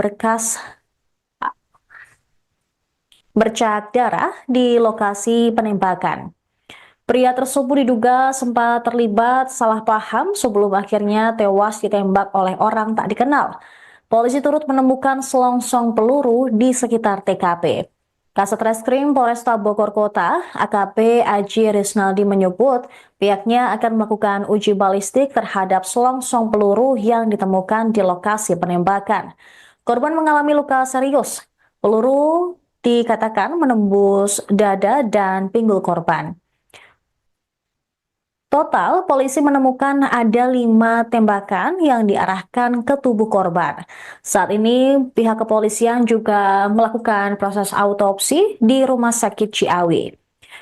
bercak darah di lokasi penembakan. Pria tersebut diduga sempat terlibat salah paham sebelum akhirnya tewas ditembak oleh orang tak dikenal. Polisi turut menemukan selongsong peluru di sekitar TKP. Kasat Reskrim Polresta Bogor Kota, AKP Aji Risnaldi menyebut pihaknya akan melakukan uji balistik terhadap selongsong peluru yang ditemukan di lokasi penembakan. Korban mengalami luka serius. Peluru dikatakan menembus dada dan pinggul korban. Total, polisi menemukan ada 5 tembakan yang diarahkan ke tubuh korban. Saat ini, pihak kepolisian juga melakukan proses autopsi di Rumah Sakit Ciawi.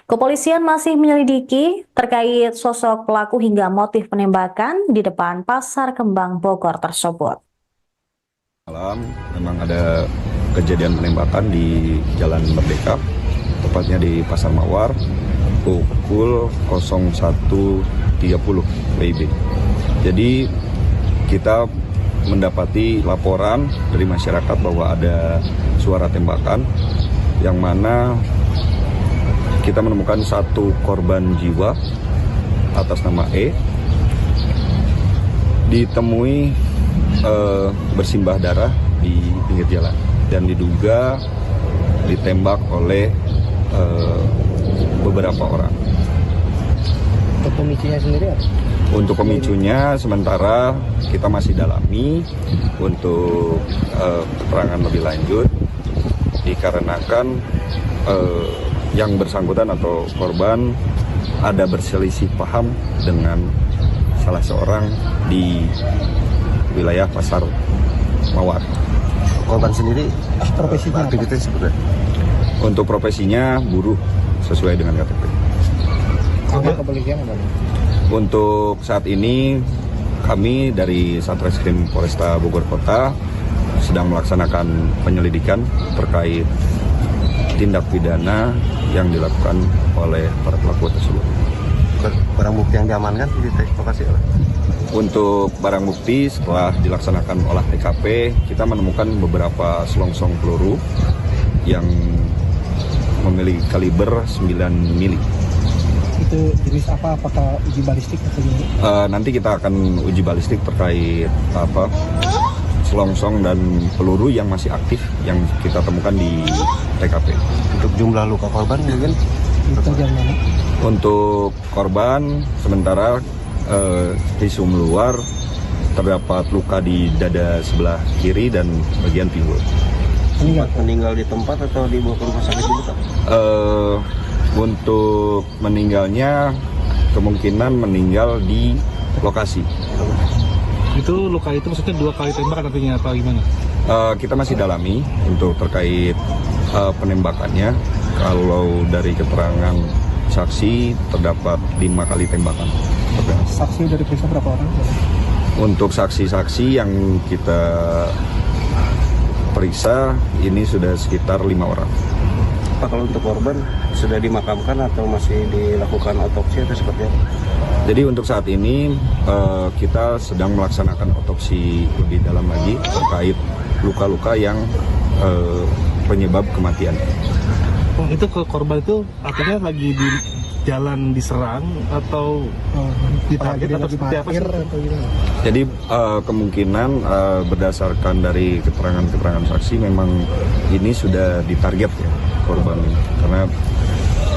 Kepolisian masih menyelidiki terkait sosok pelaku hingga motif penembakan di depan Pasar Kembang Bogor tersebut. Malam memang ada kejadian penembakan di Jalan Merdeka, tepatnya di Pasar Mawar. pukul 01.30 WIB. Jadi kita mendapati laporan dari masyarakat bahwa ada suara tembakan yang mana kita menemukan satu korban jiwa atas nama E ditemui bersimbah darah di pinggir jalan dan diduga ditembak oleh beberapa orang. Untuk pemicunya sendiri apa? Untuk pemicunya sementara kita masih dalami untuk keterangan lebih lanjut dikarenakan yang bersangkutan atau korban ada berselisih paham dengan salah seorang di wilayah Pasar Mawar. Korban sendiri Profesinya apa? aktivitas seperti apa? Untuk profesinya buruh sesuai dengan KTP. Sama kepolisian apa? Untuk saat ini kami dari Satreskrim Polresta Bogor Kota sedang melaksanakan penyelidikan terkait tindak pidana yang dilakukan oleh para pelaku tersebut. Barang bukti yang diamankan di lokasi apa? Untuk barang bukti setelah dilaksanakan olah TKP, kita menemukan beberapa selongsong peluru yang memiliki kaliber 9 mili. Itu jenis apa? Apakah uji balistik atau gimana? Nanti kita akan uji balistik terkait selongsong dan peluru yang masih aktif yang kita temukan di TKP. Untuk jumlah luka korban mungkin Itu jam mana? Untuk korban sementara visum luar terdapat luka di dada sebelah kiri dan bagian pinggul. meninggal di tempat atau dibawa ke rumah sakit dulu, Pak? Untuk meninggalnya kemungkinan meninggal di lokasi. Itu luka itu maksudnya 2 kali tembak artinya apa gimana? Kita masih dalami untuk terkait penembakannya. Kalau dari keterangan saksi terdapat 5 kali tembakan. Saksi dari periksa berapa orang? Untuk saksi-saksi yang kita periksa ini sudah sekitar 5 orang. Pak, kalau untuk korban sudah dimakamkan atau masih dilakukan otopsi atau seperti apa? Jadi untuk saat ini kita sedang melaksanakan otopsi lebih dalam lagi terkait luka-luka yang penyebab kematian. Oh, itu ke korban itu artinya lagi di jalan diserang atau ditarget atau seperti apa sih? Atau gimana? Jadi kemungkinan berdasarkan dari keterangan-keterangan saksi memang ini sudah ditarget ya korban ini karena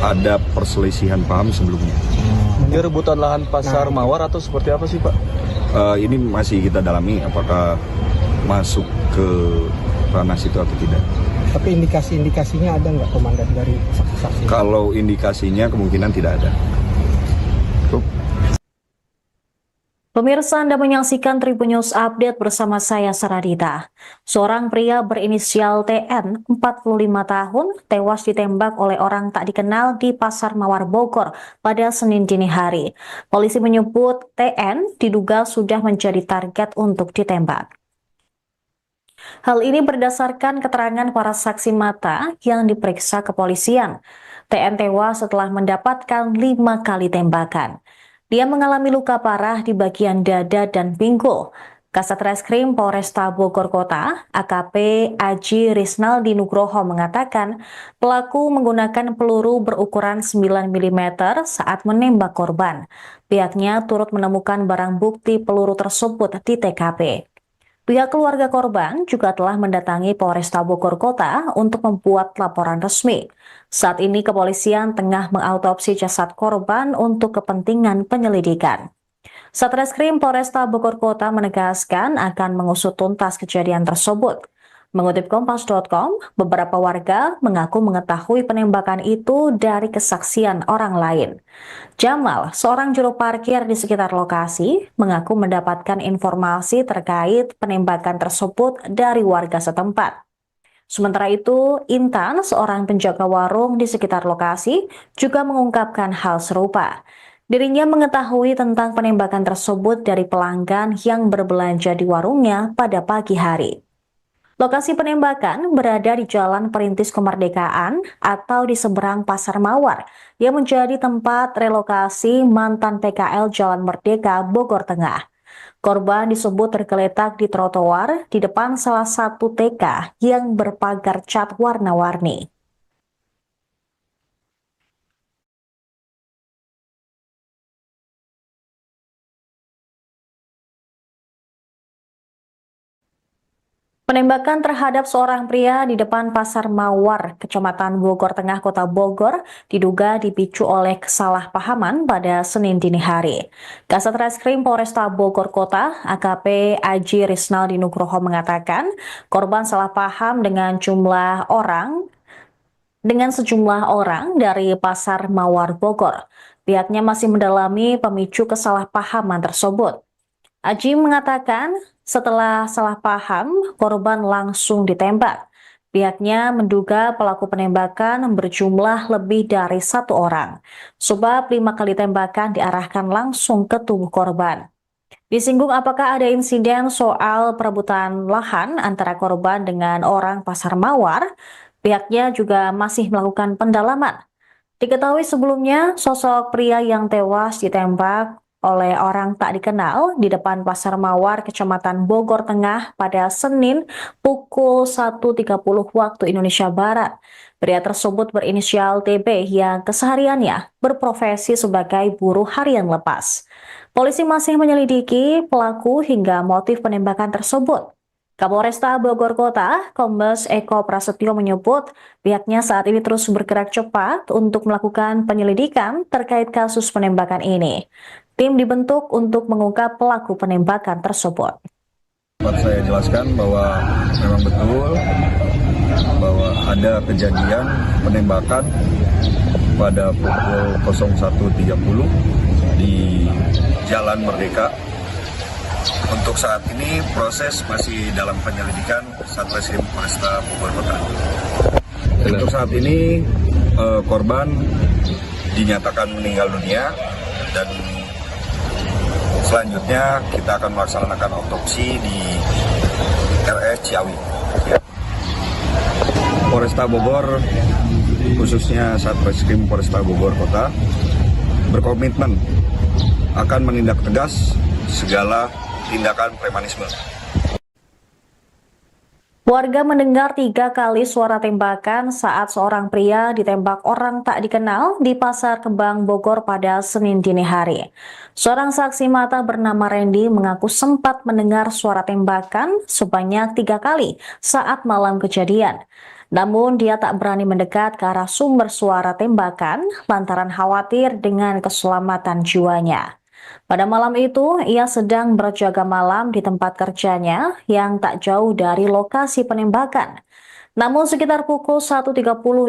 ada perselisihan paham sebelumnya. Dia rebutan lahan pasar Mawar atau seperti apa sih, Pak? Ini masih kita dalami apakah masuk ke ranah situ atau tidak. Tapi indikasi-indikasinya ada nggak komandan dari saksi-saksi? Kalau indikasinya kemungkinan tidak ada. Pemirsa, Anda menyaksikan Tribun News Update bersama saya Saradita. Seorang pria berinisial TN, 45 tahun, tewas ditembak oleh orang tak dikenal di Pasar Mawar Bogor pada Senin dini hari. Polisi menyebut TN diduga sudah menjadi target untuk ditembak. Hal ini berdasarkan keterangan para saksi mata yang diperiksa kepolisian. TN tewas setelah mendapatkan 5 kali tembakan. Dia mengalami luka parah di bagian dada dan pinggul. Kasat Reskrim Polresta Bogor Kota, AKP Aji Risnaldi Nugroho mengatakan pelaku menggunakan peluru berukuran 9 mm saat menembak korban. Pihaknya turut menemukan barang bukti peluru tersebut di TKP. Pihak keluarga korban juga telah mendatangi Polresta Bogor Kota untuk membuat laporan resmi. Saat ini kepolisian tengah mengautopsi jasad korban untuk kepentingan penyelidikan. Satreskrim Polresta Bogor Kota menegaskan akan mengusut tuntas kejadian tersebut. Mengutip Kompas.com, beberapa warga mengaku mengetahui penembakan itu dari kesaksian orang lain. Jamal, seorang juru parkir di sekitar lokasi, mengaku mendapatkan informasi terkait penembakan tersebut dari warga setempat. Sementara itu, Intan, seorang penjaga warung di sekitar lokasi, juga mengungkapkan hal serupa. Dirinya mengetahui tentang penembakan tersebut dari pelanggan yang berbelanja di warungnya pada pagi hari. Lokasi penembakan berada di Jalan Perintis Kemerdekaan atau di seberang Pasar Mawar yang menjadi tempat relokasi mantan PKL Jalan Merdeka, Bogor Tengah. Korban disebut tergeletak di trotoar di depan salah satu TK yang berpagar cat warna-warni. Penembakan terhadap seorang pria di depan Pasar Mawar, Kecamatan Bogor Tengah, Kota Bogor, diduga dipicu oleh kesalahpahaman pada Senin dini hari. Kasat Reskrim Polresta Bogor Kota, AKP Aji Risnaldi Nugroho mengatakan, korban salah paham dengan sejumlah orang dari Pasar Mawar Bogor. Pihaknya masih mendalami pemicu kesalahpahaman tersebut. Aji mengatakan setelah salah paham, korban langsung ditembak. Pihaknya menduga pelaku penembakan berjumlah lebih dari 1 orang, sebab 5 kali tembakan diarahkan langsung ke tubuh korban. Disinggung apakah ada insiden soal perebutan lahan antara korban dengan orang Pasar Mawar, pihaknya juga masih melakukan pendalaman. Diketahui sebelumnya, sosok pria yang tewas ditembak oleh orang tak dikenal di depan Pasar Mawar, Kecamatan Bogor Tengah pada Senin pukul 1.30 waktu Indonesia Barat. Pria tersebut berinisial TB yang kesehariannya berprofesi sebagai buruh harian lepas. Polisi masih menyelidiki pelaku hingga motif penembakan tersebut. Kapolresta Bogor Kota, Kombes Eko Prasetyo menyebut pihaknya saat ini terus bergerak cepat untuk melakukan penyelidikan terkait kasus penembakan ini. Tim dibentuk untuk mengungkap pelaku penembakan tersebut. Dapat saya jelaskan bahwa memang betul bahwa ada kejadian penembakan pada pukul 01.30 di Jalan Merdeka. Untuk saat ini proses masih dalam penyelidikan Satreskrim Polresta Bogor Kota. Untuk saat ini korban dinyatakan meninggal dunia dan selanjutnya kita akan melaksanakan otopsi di RS Ciawi. Polresta Bogor, khususnya Satreskrim Polresta Bogor Kota, berkomitmen akan menindak tegas segala tindakan premanisme. Warga mendengar 3 kali suara tembakan saat seorang pria ditembak orang tak dikenal di Pasar Kembang Bogor pada Senin dini hari. Seorang saksi mata bernama Randy mengaku sempat mendengar suara tembakan sebanyak 3 kali saat malam kejadian. Namun dia tak berani mendekat ke arah sumber suara tembakan lantaran khawatir dengan keselamatan jiwanya. Pada malam itu, ia sedang berjaga malam di tempat kerjanya yang tak jauh dari lokasi penembakan. Namun sekitar pukul 1.30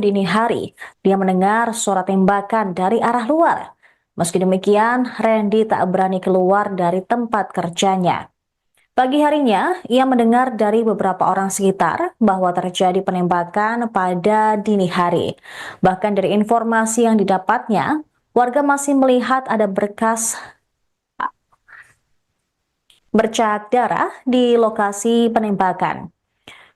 dini hari, dia mendengar suara tembakan dari arah luar. Meski demikian, Randy tak berani keluar dari tempat kerjanya. Pagi harinya, ia mendengar dari beberapa orang sekitar bahwa terjadi penembakan pada dini hari. Bahkan dari informasi yang didapatnya, warga masih melihat ada bercak darah di lokasi penembakan.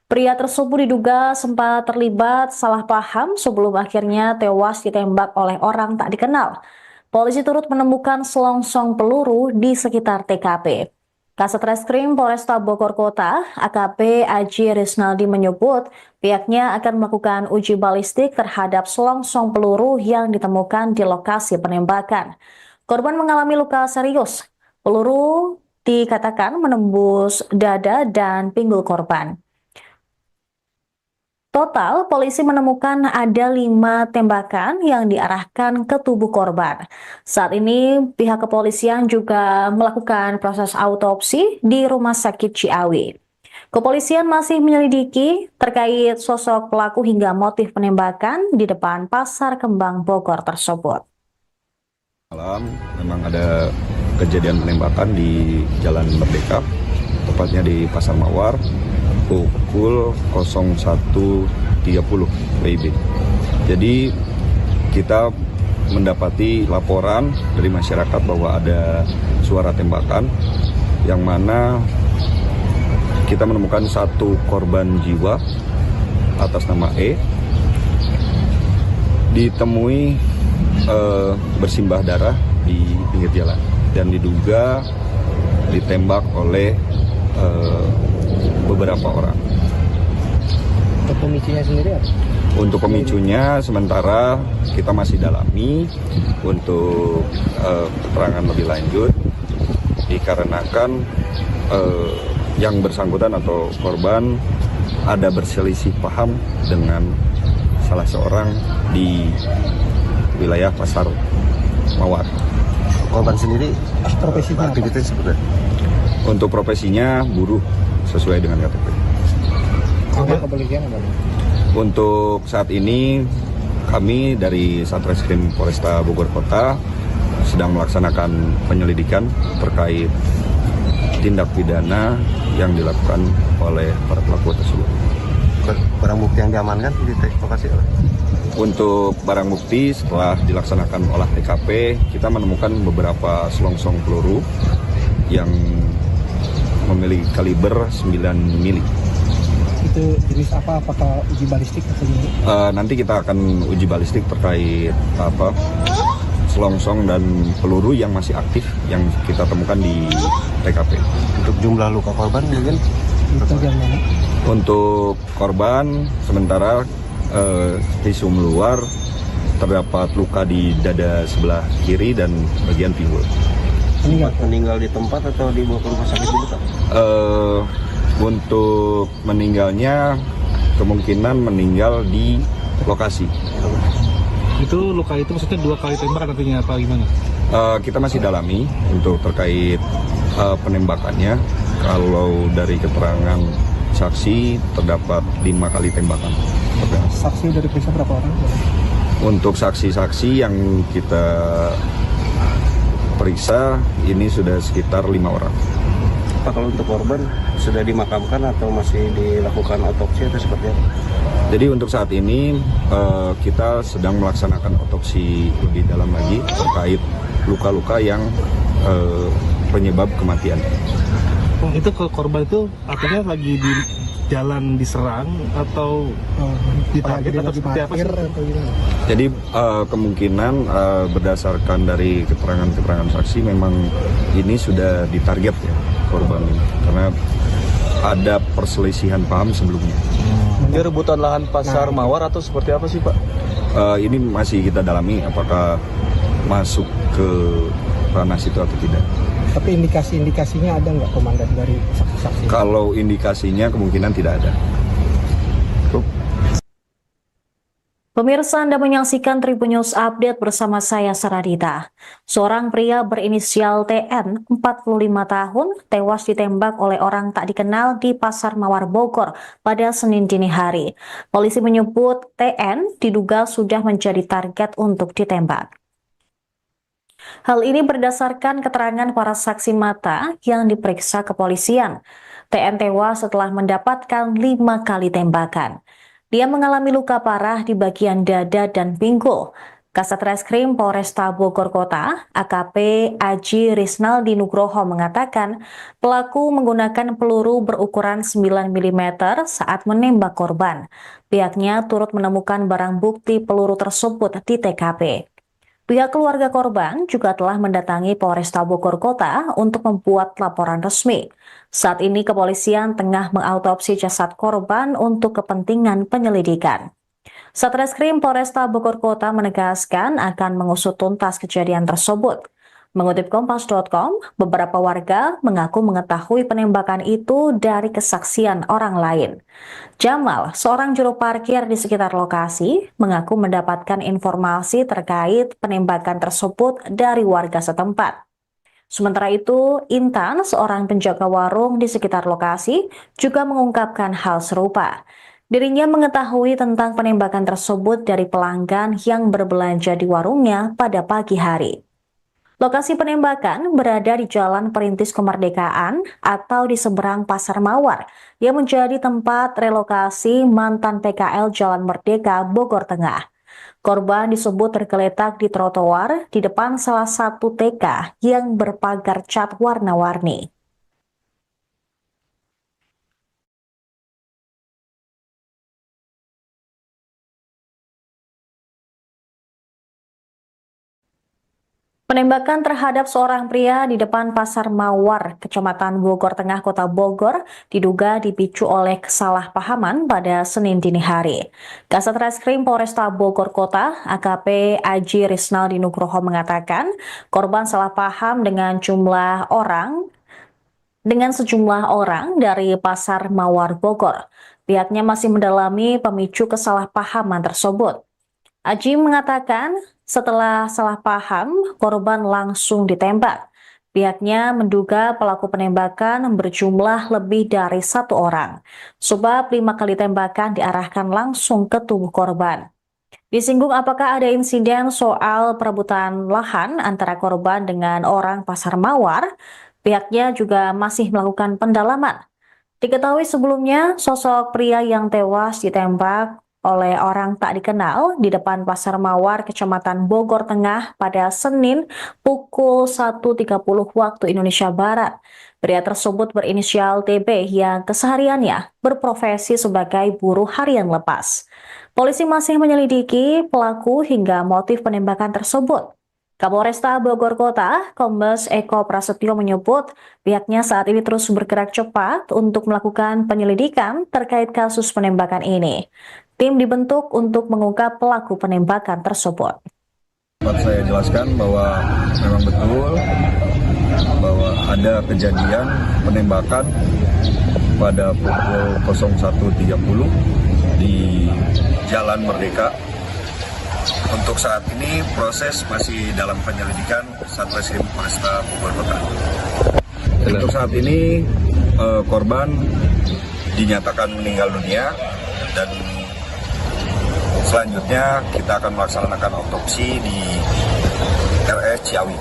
Pria tersebut diduga sempat terlibat salah paham sebelum akhirnya tewas ditembak oleh orang tak dikenal. Polisi turut menemukan selongsong peluru di sekitar TKP. Kasat Reskrim Polresta Bogor Kota, AKP Aji Risnaldi menyebut pihaknya akan melakukan uji balistik terhadap selongsong peluru yang ditemukan di lokasi penembakan. Korban mengalami luka serius. Peluru dikatakan menembus dada dan pinggul korban. Total, polisi menemukan ada 5 tembakan yang diarahkan ke tubuh korban. Saat ini, pihak kepolisian juga melakukan proses autopsi di Rumah Sakit Ciawi. Kepolisian masih menyelidiki terkait sosok pelaku hingga motif penembakan di depan Pasar Kembang Bogor tersebut. Malam memang ada kejadian penembakan di Jalan Merdeka, tepatnya di Pasar Mawar, pukul 01.30 WIB. Jadi kita mendapati laporan dari masyarakat bahwa ada suara tembakan yang mana kita menemukan satu korban jiwa atas nama E, ditemui bersimbah darah di pinggir jalan dan diduga ditembak oleh beberapa orang. Untuk pemicunya sendiri apa? Untuk pemicunya sementara kita masih dalami untuk keterangan lebih lanjut, dikarenakan yang bersangkutan atau korban ada berselisih paham dengan salah seorang di wilayah Pasar Mawar. Korban sendiri Profesinya apa? aktivitas seperti Untuk profesinya buruh sesuai dengan KTP. Sama kepolisian apa? Untuk saat ini kami dari Satreskrim Polresta Bogor Kota sedang melaksanakan penyelidikan terkait tindak pidana yang dilakukan oleh para pelaku tersebut. barang bukti yang diamankan di lokasi apa? Untuk barang bukti setelah dilaksanakan olah TKP, kita menemukan beberapa selongsong peluru yang memiliki kaliber 9 mili. Itu jenis apa? Apakah uji balistik atau gimana? Nanti kita akan uji balistik terkait selongsong dan peluru yang masih aktif yang kita temukan di TKP. Untuk jumlah luka korban mungkin Itu yang mana? Untuk korban sementara visum luar terdapat luka di dada sebelah kiri dan bagian pinggul. meninggal di tempat atau dibawa ke rumah sakit dulu Pak? Untuk meninggalnya kemungkinan meninggal di lokasi. Itu luka itu maksudnya 2 kali tembakan artinya apa gimana? Kita masih dalami untuk terkait penembakannya. Kalau dari keterangan saksi terdapat 5 kali tembakan. Saksi dari periksa berapa orang? Untuk saksi-saksi yang kita periksa ini sudah sekitar 5 orang. Pak, kalau untuk korban sudah dimakamkan atau masih dilakukan otopsi atau seperti apa? Jadi untuk saat ini kita sedang melaksanakan otopsi lebih dalam lagi terkait luka-luka yang penyebab kematian. Oh, itu korban itu artinya lagi di jalan diserang atau ditarget atau seperti apa sih? Atau gimana? Jadi kemungkinan berdasarkan dari keterangan-keterangan saksi memang ini sudah ditarget ya korban ini karena ada perselisihan paham sebelumnya. Dia rebutan lahan pasar Mawar atau seperti apa sih Pak? Ini masih kita dalami apakah masuk ke ranah situ atau tidak. Tapi indikasi-indikasinya ada nggak komandan dari saksi-saksi? Kalau indikasinya kemungkinan tidak ada. Pemirsa, Anda menyaksikan Tribun News Update bersama saya Saradita. Seorang pria berinisial TN, 45 tahun, tewas ditembak oleh orang tak dikenal di Pasar Mawar Bogor pada Senin dini hari. Polisi menyebut TN diduga sudah menjadi target untuk ditembak. Hal ini berdasarkan keterangan para saksi mata yang diperiksa kepolisian. TN tewas setelah mendapatkan 5 kali tembakan. Dia mengalami luka parah di bagian dada dan pinggul. Kasat Reskrim Polresta Bogor Kota, AKP Aji Risnaldi Nugroho mengatakan pelaku menggunakan peluru berukuran 9 mm saat menembak korban. Pihaknya turut menemukan barang bukti peluru tersebut di TKP. Pihak keluarga korban juga telah mendatangi Polresta Bogor Kota untuk membuat laporan resmi. Saat ini kepolisian tengah mengautopsi jasad korban untuk kepentingan penyelidikan. Satreskrim Polresta Bogor Kota menegaskan akan mengusut tuntas kejadian tersebut. Mengutip Kompas.com, beberapa warga mengaku mengetahui penembakan itu dari kesaksian orang lain. Jamal, seorang juru parkir di sekitar lokasi, mengaku mendapatkan informasi terkait penembakan tersebut dari warga setempat. Sementara itu, Intan, seorang penjaga warung di sekitar lokasi, juga mengungkapkan hal serupa. Dirinya mengetahui tentang penembakan tersebut dari pelanggan yang berbelanja di warungnya pada pagi hari. Lokasi penembakan berada di Jalan Perintis Kemerdekaan atau di seberang Pasar Mawar yang menjadi tempat relokasi mantan PKL Jalan Merdeka Bogor Tengah. Korban disebut tergeletak di trotoar di depan salah satu TK yang berpagar cat warna-warni. Penembakan terhadap seorang pria di depan Pasar Mawar, Kecamatan Bogor Tengah, Kota Bogor, diduga dipicu oleh kesalahpahaman pada Senin dini hari. Kasat Reskrim Polresta Bogor Kota, AKP Aji Risnaldi Nugroho mengatakan, korban salah paham dengan sejumlah orang dari Pasar Mawar Bogor. Pihaknya masih mendalami pemicu kesalahpahaman tersebut. Aji mengatakan setelah salah paham, korban langsung ditembak. Pihaknya menduga pelaku penembakan berjumlah lebih dari 1 orang, sebab 5 kali tembakan diarahkan langsung ke tubuh korban. Disinggung apakah ada insiden soal perebutan lahan antara korban dengan orang Pasar Mawar, pihaknya juga masih melakukan pendalaman. Diketahui sebelumnya, sosok pria yang tewas ditembak oleh orang tak dikenal di depan Pasar Mawar, Kecamatan Bogor Tengah pada Senin pukul 1.30 waktu Indonesia Barat. Pria tersebut berinisial TB yang kesehariannya berprofesi sebagai buruh harian lepas. Polisi masih menyelidiki pelaku hingga motif penembakan tersebut. Kapolresta Bogor Kota, Kombes Eko Prasetyo menyebut pihaknya saat ini terus bergerak cepat untuk melakukan penyelidikan terkait kasus penembakan ini. Tim dibentuk untuk mengungkap pelaku penembakan tersebut. Dapat saya jelaskan bahwa memang betul bahwa ada kejadian penembakan pada pukul 01.30 di Jalan Merdeka. Untuk saat ini proses masih dalam penyelidikan Satreskrim Polresta Bogor Kota. Untuk saat ini korban dinyatakan meninggal dunia dan selanjutnya kita akan melaksanakan otopsi di RS Ciawi.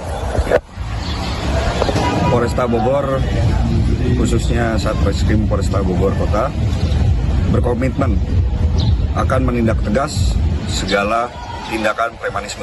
Polresta Bogor, khususnya Satreskrim Polresta Bogor Kota, berkomitmen akan menindak tegas segala tindakan premanisme.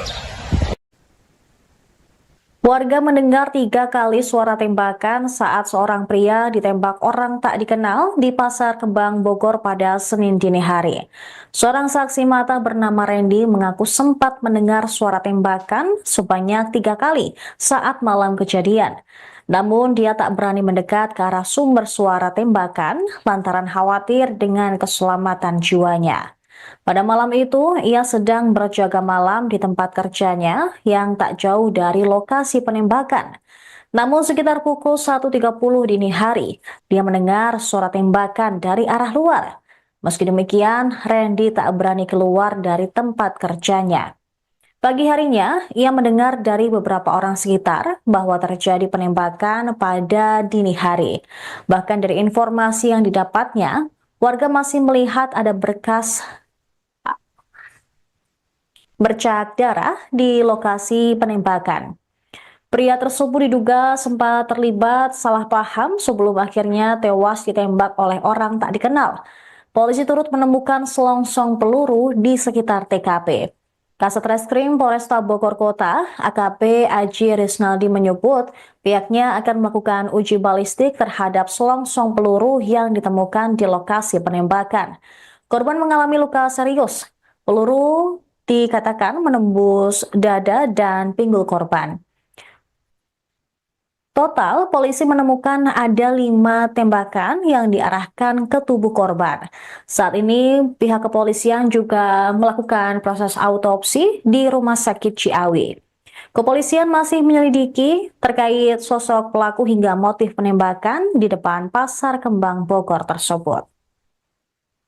Warga mendengar 3 kali suara tembakan saat seorang pria ditembak orang tak dikenal di Pasar Kembang Bogor pada Senin dini hari. Seorang saksi mata bernama Randy mengaku sempat mendengar suara tembakan sebanyak 3 kali saat malam kejadian. Namun dia tak berani mendekat ke arah sumber suara tembakan lantaran khawatir dengan keselamatan jiwanya. Pada malam itu, ia sedang berjaga malam di tempat kerjanya yang tak jauh dari lokasi penembakan. Namun sekitar pukul 1.30 dini hari, dia mendengar suara tembakan dari arah luar. Meski demikian, Randy tak berani keluar dari tempat kerjanya. Pagi harinya, ia mendengar dari beberapa orang sekitar bahwa terjadi penembakan pada dini hari. Bahkan dari informasi yang didapatnya, warga masih melihat ada berkas bercak darah di lokasi penembakan. Pria tersebut diduga sempat terlibat salah paham sebelum akhirnya tewas ditembak oleh orang tak dikenal. Polisi turut menemukan selongsong peluru di sekitar TKP. Kasat Reskrim Polresta Bogor Kota, AKP Aji Risnaldi menyebut pihaknya akan melakukan uji balistik terhadap selongsong peluru yang ditemukan di lokasi penembakan. Korban mengalami luka serius. Peluru dikatakan menembus dada dan pinggul korban. Total, polisi menemukan ada 5 tembakan yang diarahkan ke tubuh korban. Saat ini, pihak kepolisian juga melakukan proses autopsi di Rumah Sakit Ciawi. Kepolisian masih menyelidiki terkait sosok pelaku hingga motif penembakan di depan Pasar Kembang Bogor tersebut.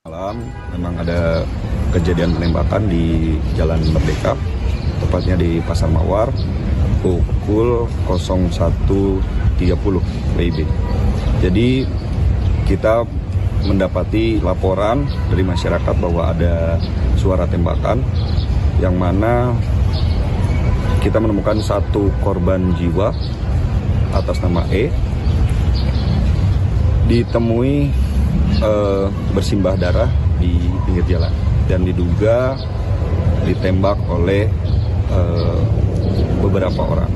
Malam memang ada kejadian penembakan di Jalan Merdeka, tepatnya di Pasar Mawar, pukul 01.30 WIB. Jadi kita mendapati laporan dari masyarakat bahwa ada suara tembakan, yang mana kita menemukan 1 korban jiwa atas nama E, ditemui bersimbah darah di pinggir jalan dan diduga ditembak oleh beberapa orang.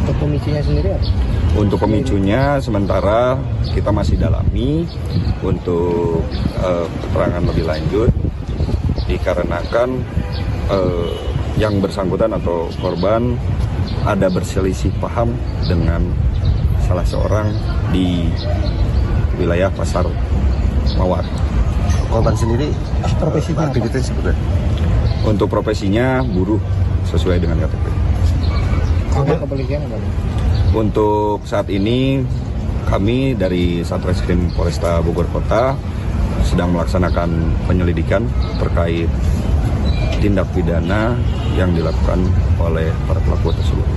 Untuk pemicunya sendiri apa? Untuk pemicunya sementara kita masih dalami untuk keterangan lebih lanjut, dikarenakan yang bersangkutan atau korban ada berselisih paham dengan salah seorang di wilayah Pasar Mawar. Korban sendiri Profesinya apa? aktivitas seperti apa? Untuk profesinya buruh sesuai dengan KTP. Ada kepolisian apa? Untuk saat ini kami dari Satreskrim Polresta Bogor Kota sedang melaksanakan penyelidikan terkait tindak pidana yang dilakukan oleh para pelaku tersebut.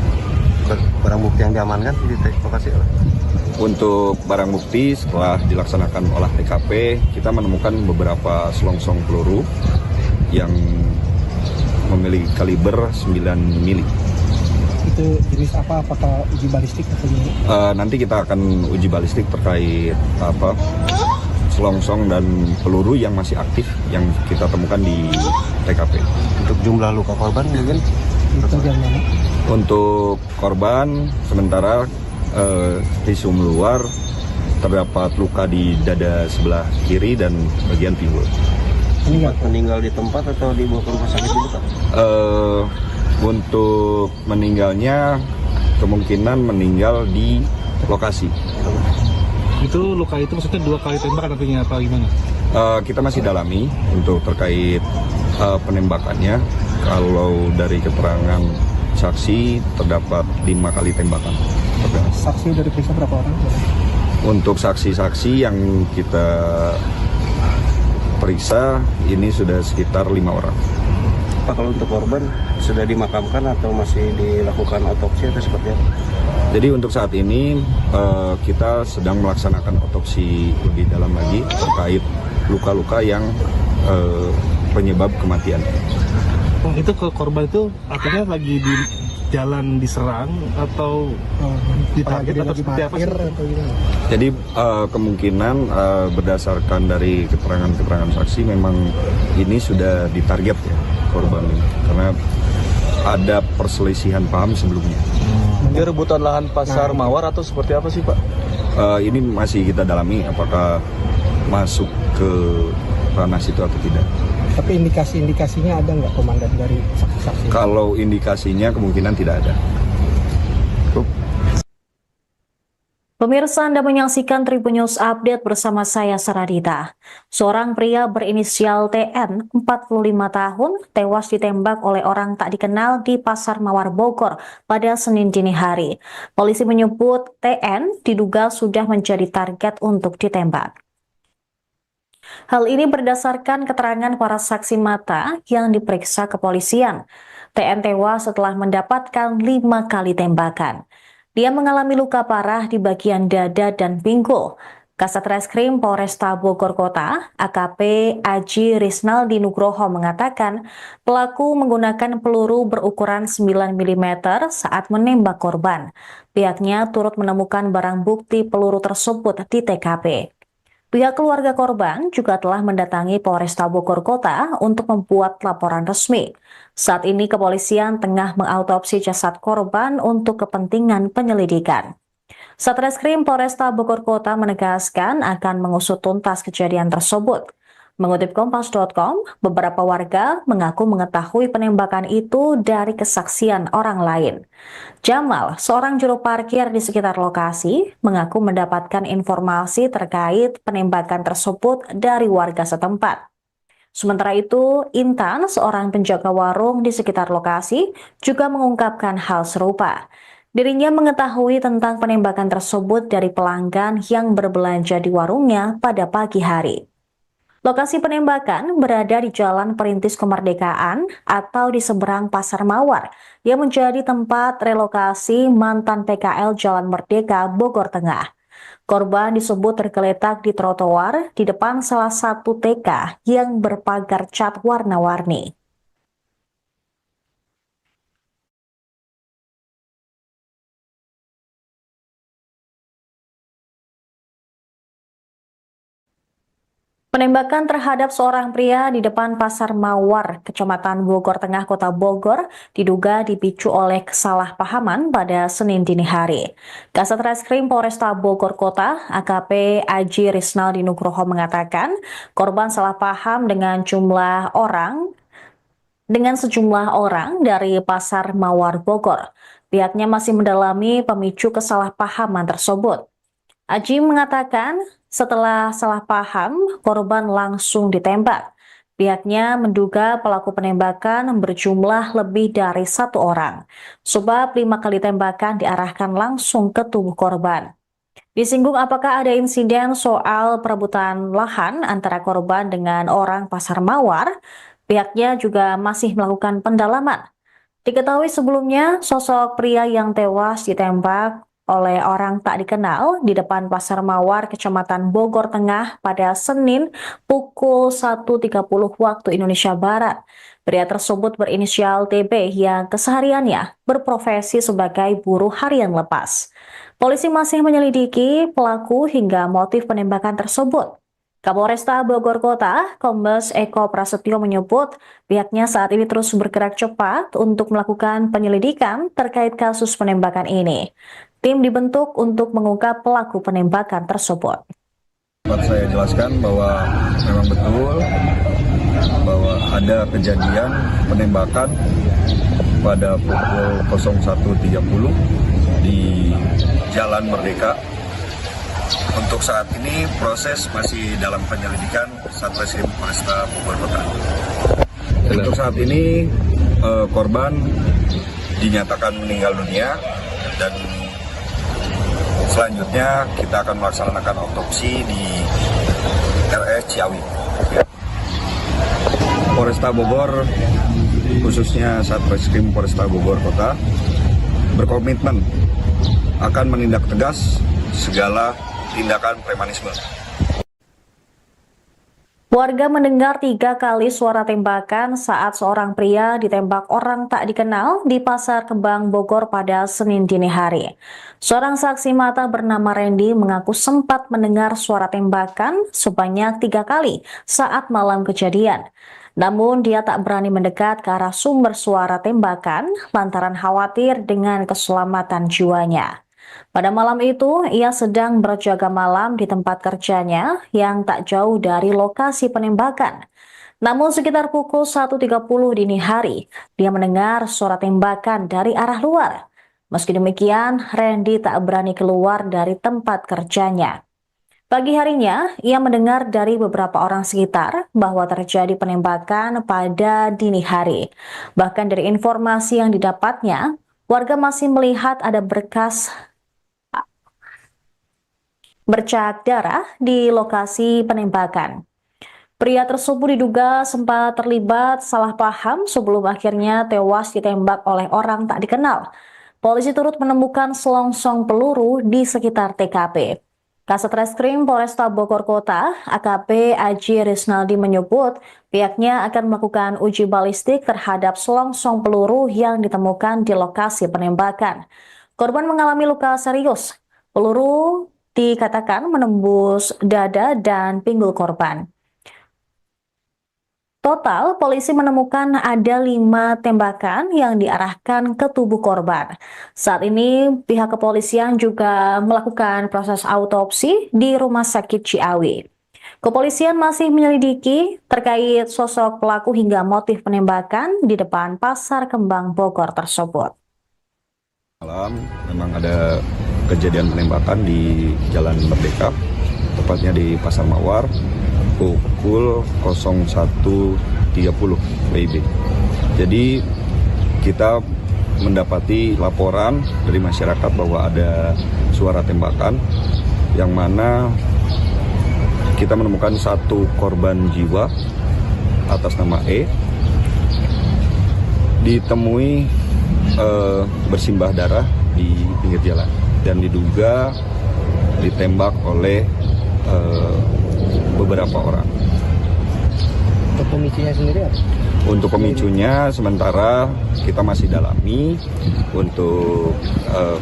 Barang bukti yang diamankan di lokasi apa? Untuk barang bukti setelah dilaksanakan olah TKP, kita menemukan beberapa selongsong peluru yang memiliki kaliber 9 mili. Itu jenis apa? Apakah uji balistik atau gimana? Nanti kita akan uji balistik terkait selongsong dan peluru yang masih aktif yang kita temukan di TKP. Untuk jumlah luka korban mungkin Itu yang mana? Untuk korban sementara visum luar terdapat luka di dada sebelah kiri dan bagian pinggul. meninggal di tempat atau dibawa ke rumah sakit dulu, Pak? Untuk meninggalnya kemungkinan meninggal di lokasi. Itu luka itu maksudnya 2 kali tembakan artinya apa gimana? Kita masih dalami untuk terkait penembakannya. Kalau dari keterangan saksi terdapat 5 kali tembakan. Saksi dari periksa berapa orang? Untuk saksi-saksi yang kita periksa ini sudah sekitar 5 orang. Pak, kalau untuk korban sudah dimakamkan atau masih dilakukan otopsi atau seperti apa? Jadi untuk saat ini kita sedang melaksanakan otopsi lebih dalam lagi terkait luka-luka yang penyebab kematian. Oh, itu korban itu artinya lagi di jalan diserang atau ditarget atau seperti apa sih? Atau gimana? Jadi kemungkinan berdasarkan dari keterangan-keterangan saksi memang ini sudah ditarget ya korban ini karena ada perselisihan paham sebelumnya. Dia rebutan lahan pasar Mawar atau seperti apa sih, Pak? Ini masih kita dalami apakah masuk ke ranah situ atau tidak. Tapi indikasi-indikasinya ada nggak komandan dari saksi-saksi? Kalau indikasinya kemungkinan tidak ada. Pemirsa, Anda menyaksikan Tribun News Update bersama saya Saradita. Seorang pria berinisial TN, 45 tahun, tewas ditembak oleh orang tak dikenal di Pasar Mawar Bogor pada Senin dini hari. Polisi menyebut TN diduga sudah menjadi target untuk ditembak. Hal ini berdasarkan keterangan para saksi mata yang diperiksa kepolisian. TN tewas setelah mendapatkan 5 kali tembakan. Dia mengalami luka parah di bagian dada dan pinggul. Kasat Reskrim Polresta Bogor Kota, AKP Aji Risnaldi Nugroho mengatakan pelaku menggunakan peluru berukuran 9 mm saat menembak korban. Pihaknya turut menemukan barang bukti peluru tersebut di TKP. Pihak keluarga korban juga telah mendatangi Polresta Bogor Kota untuk membuat laporan resmi. Saat ini kepolisian tengah mengautopsi jasad korban untuk kepentingan penyelidikan. Satreskrim Polresta Bogor Kota menegaskan akan mengusut tuntas kejadian tersebut. Mengutip Kompas.com, beberapa warga mengaku mengetahui penembakan itu dari kesaksian orang lain. Jamal, seorang juru parkir di sekitar lokasi, mengaku mendapatkan informasi terkait penembakan tersebut dari warga setempat. Sementara itu, Intan, seorang penjaga warung di sekitar lokasi, juga mengungkapkan hal serupa. Dirinya mengetahui tentang penembakan tersebut dari pelanggan yang berbelanja di warungnya pada pagi hari. Lokasi penembakan berada di Jalan Perintis Kemerdekaan atau di seberang Pasar Mawar yang menjadi tempat relokasi mantan PKL Jalan Merdeka Bogor Tengah. Korban disebut tergeletak di trotoar di depan salah satu TK yang berpagar cat warna-warni. Penembakan terhadap seorang pria di depan Pasar Mawar, Kecamatan Bogor Tengah, Kota Bogor, diduga dipicu oleh kesalahpahaman pada Senin dini hari. Kasat Reskrim Polresta Bogor Kota, AKP Aji Risnaldi Nugroho mengatakan, korban salah paham dengan jumlah orang dengan sejumlah orang dari Pasar Mawar Bogor. Pihaknya masih mendalami pemicu kesalahpahaman tersebut. Aji mengatakan setelah salah paham, korban langsung ditembak. Pihaknya menduga pelaku penembakan berjumlah lebih dari 1 orang, sebab 5 kali tembakan diarahkan langsung ke tubuh korban. Disinggung apakah ada insiden soal perebutan lahan antara korban dengan orang Pasar Mawar, pihaknya juga masih melakukan pendalaman. Diketahui sebelumnya, sosok pria yang tewas ditembak oleh orang tak dikenal di depan Pasar Mawar, Kecamatan Bogor Tengah pada Senin pukul 1.30 waktu Indonesia Barat. Pria tersebut berinisial TB yang kesehariannya berprofesi sebagai buruh harian lepas. Polisi masih menyelidiki pelaku hingga motif penembakan tersebut. Kapolresta Bogor Kota, Kombes Eko Prasetyo menyebut pihaknya saat ini terus bergerak cepat untuk melakukan penyelidikan terkait kasus penembakan ini. Tim dibentuk untuk mengungkap pelaku penembakan tersebut. Dapat saya jelaskan bahwa memang betul bahwa ada kejadian penembakan pada pukul 01.30 di Jalan Merdeka. Untuk saat ini proses masih dalam penyelidikan Satreskrim Polresta Bogor Kota. Untuk saat ini korban dinyatakan meninggal dunia dan selanjutnya kita akan melaksanakan otopsi di RS Ciawi. Polresta Bogor, khususnya Satreskrim Polresta Bogor Kota, berkomitmen akan menindak tegas segala tindakan premanisme. Warga mendengar 3 kali suara tembakan saat seorang pria ditembak orang tak dikenal di Pasar Kembang Bogor pada Senin dini hari. Seorang saksi mata bernama Randy mengaku sempat mendengar suara tembakan sebanyak 3 kali saat malam kejadian. Namun dia tak berani mendekat ke arah sumber suara tembakan lantaran khawatir dengan keselamatan jiwanya. Pada malam itu, ia sedang berjaga malam di tempat kerjanya yang tak jauh dari lokasi penembakan. Namun sekitar pukul 1.30 dini hari, dia mendengar suara tembakan dari arah luar. Meski demikian, Randy tak berani keluar dari tempat kerjanya. Pagi harinya, ia mendengar dari beberapa orang sekitar bahwa terjadi penembakan pada dini hari. Bahkan dari informasi yang didapatnya, warga masih melihat ada bercak darah di lokasi penembakan. Pria tersebut diduga sempat terlibat salah paham sebelum akhirnya tewas ditembak oleh orang tak dikenal. Polisi turut menemukan selongsong peluru di sekitar TKP. Kasatreskrim Polresta Bogor Kota, AKP Aji Risnaldi menyebut pihaknya akan melakukan uji balistik terhadap selongsong peluru yang ditemukan di lokasi penembakan. Korban mengalami luka serius. Peluru dikatakan menembus dada dan pinggul korban. Total, polisi menemukan ada 5 tembakan yang diarahkan ke tubuh korban. Saat ini, pihak kepolisian juga melakukan proses autopsi di Rumah Sakit Ciawi. Kepolisian masih menyelidiki terkait sosok pelaku hingga motif penembakan di depan Pasar Kembang Bogor tersebut. Malam memang ada kejadian penembakan di Jalan Merdeka, tepatnya di Pasar Mawar, pukul 01.30 WIB. Jadi kita mendapati laporan dari masyarakat bahwa ada suara tembakan, yang mana kita menemukan 1 korban jiwa atas nama E, ditemui bersimbah darah di pinggir jalan dan diduga ditembak oleh beberapa orang. Untuk pemicunya sendiri apa? Untuk pemicunya sementara kita masih dalami untuk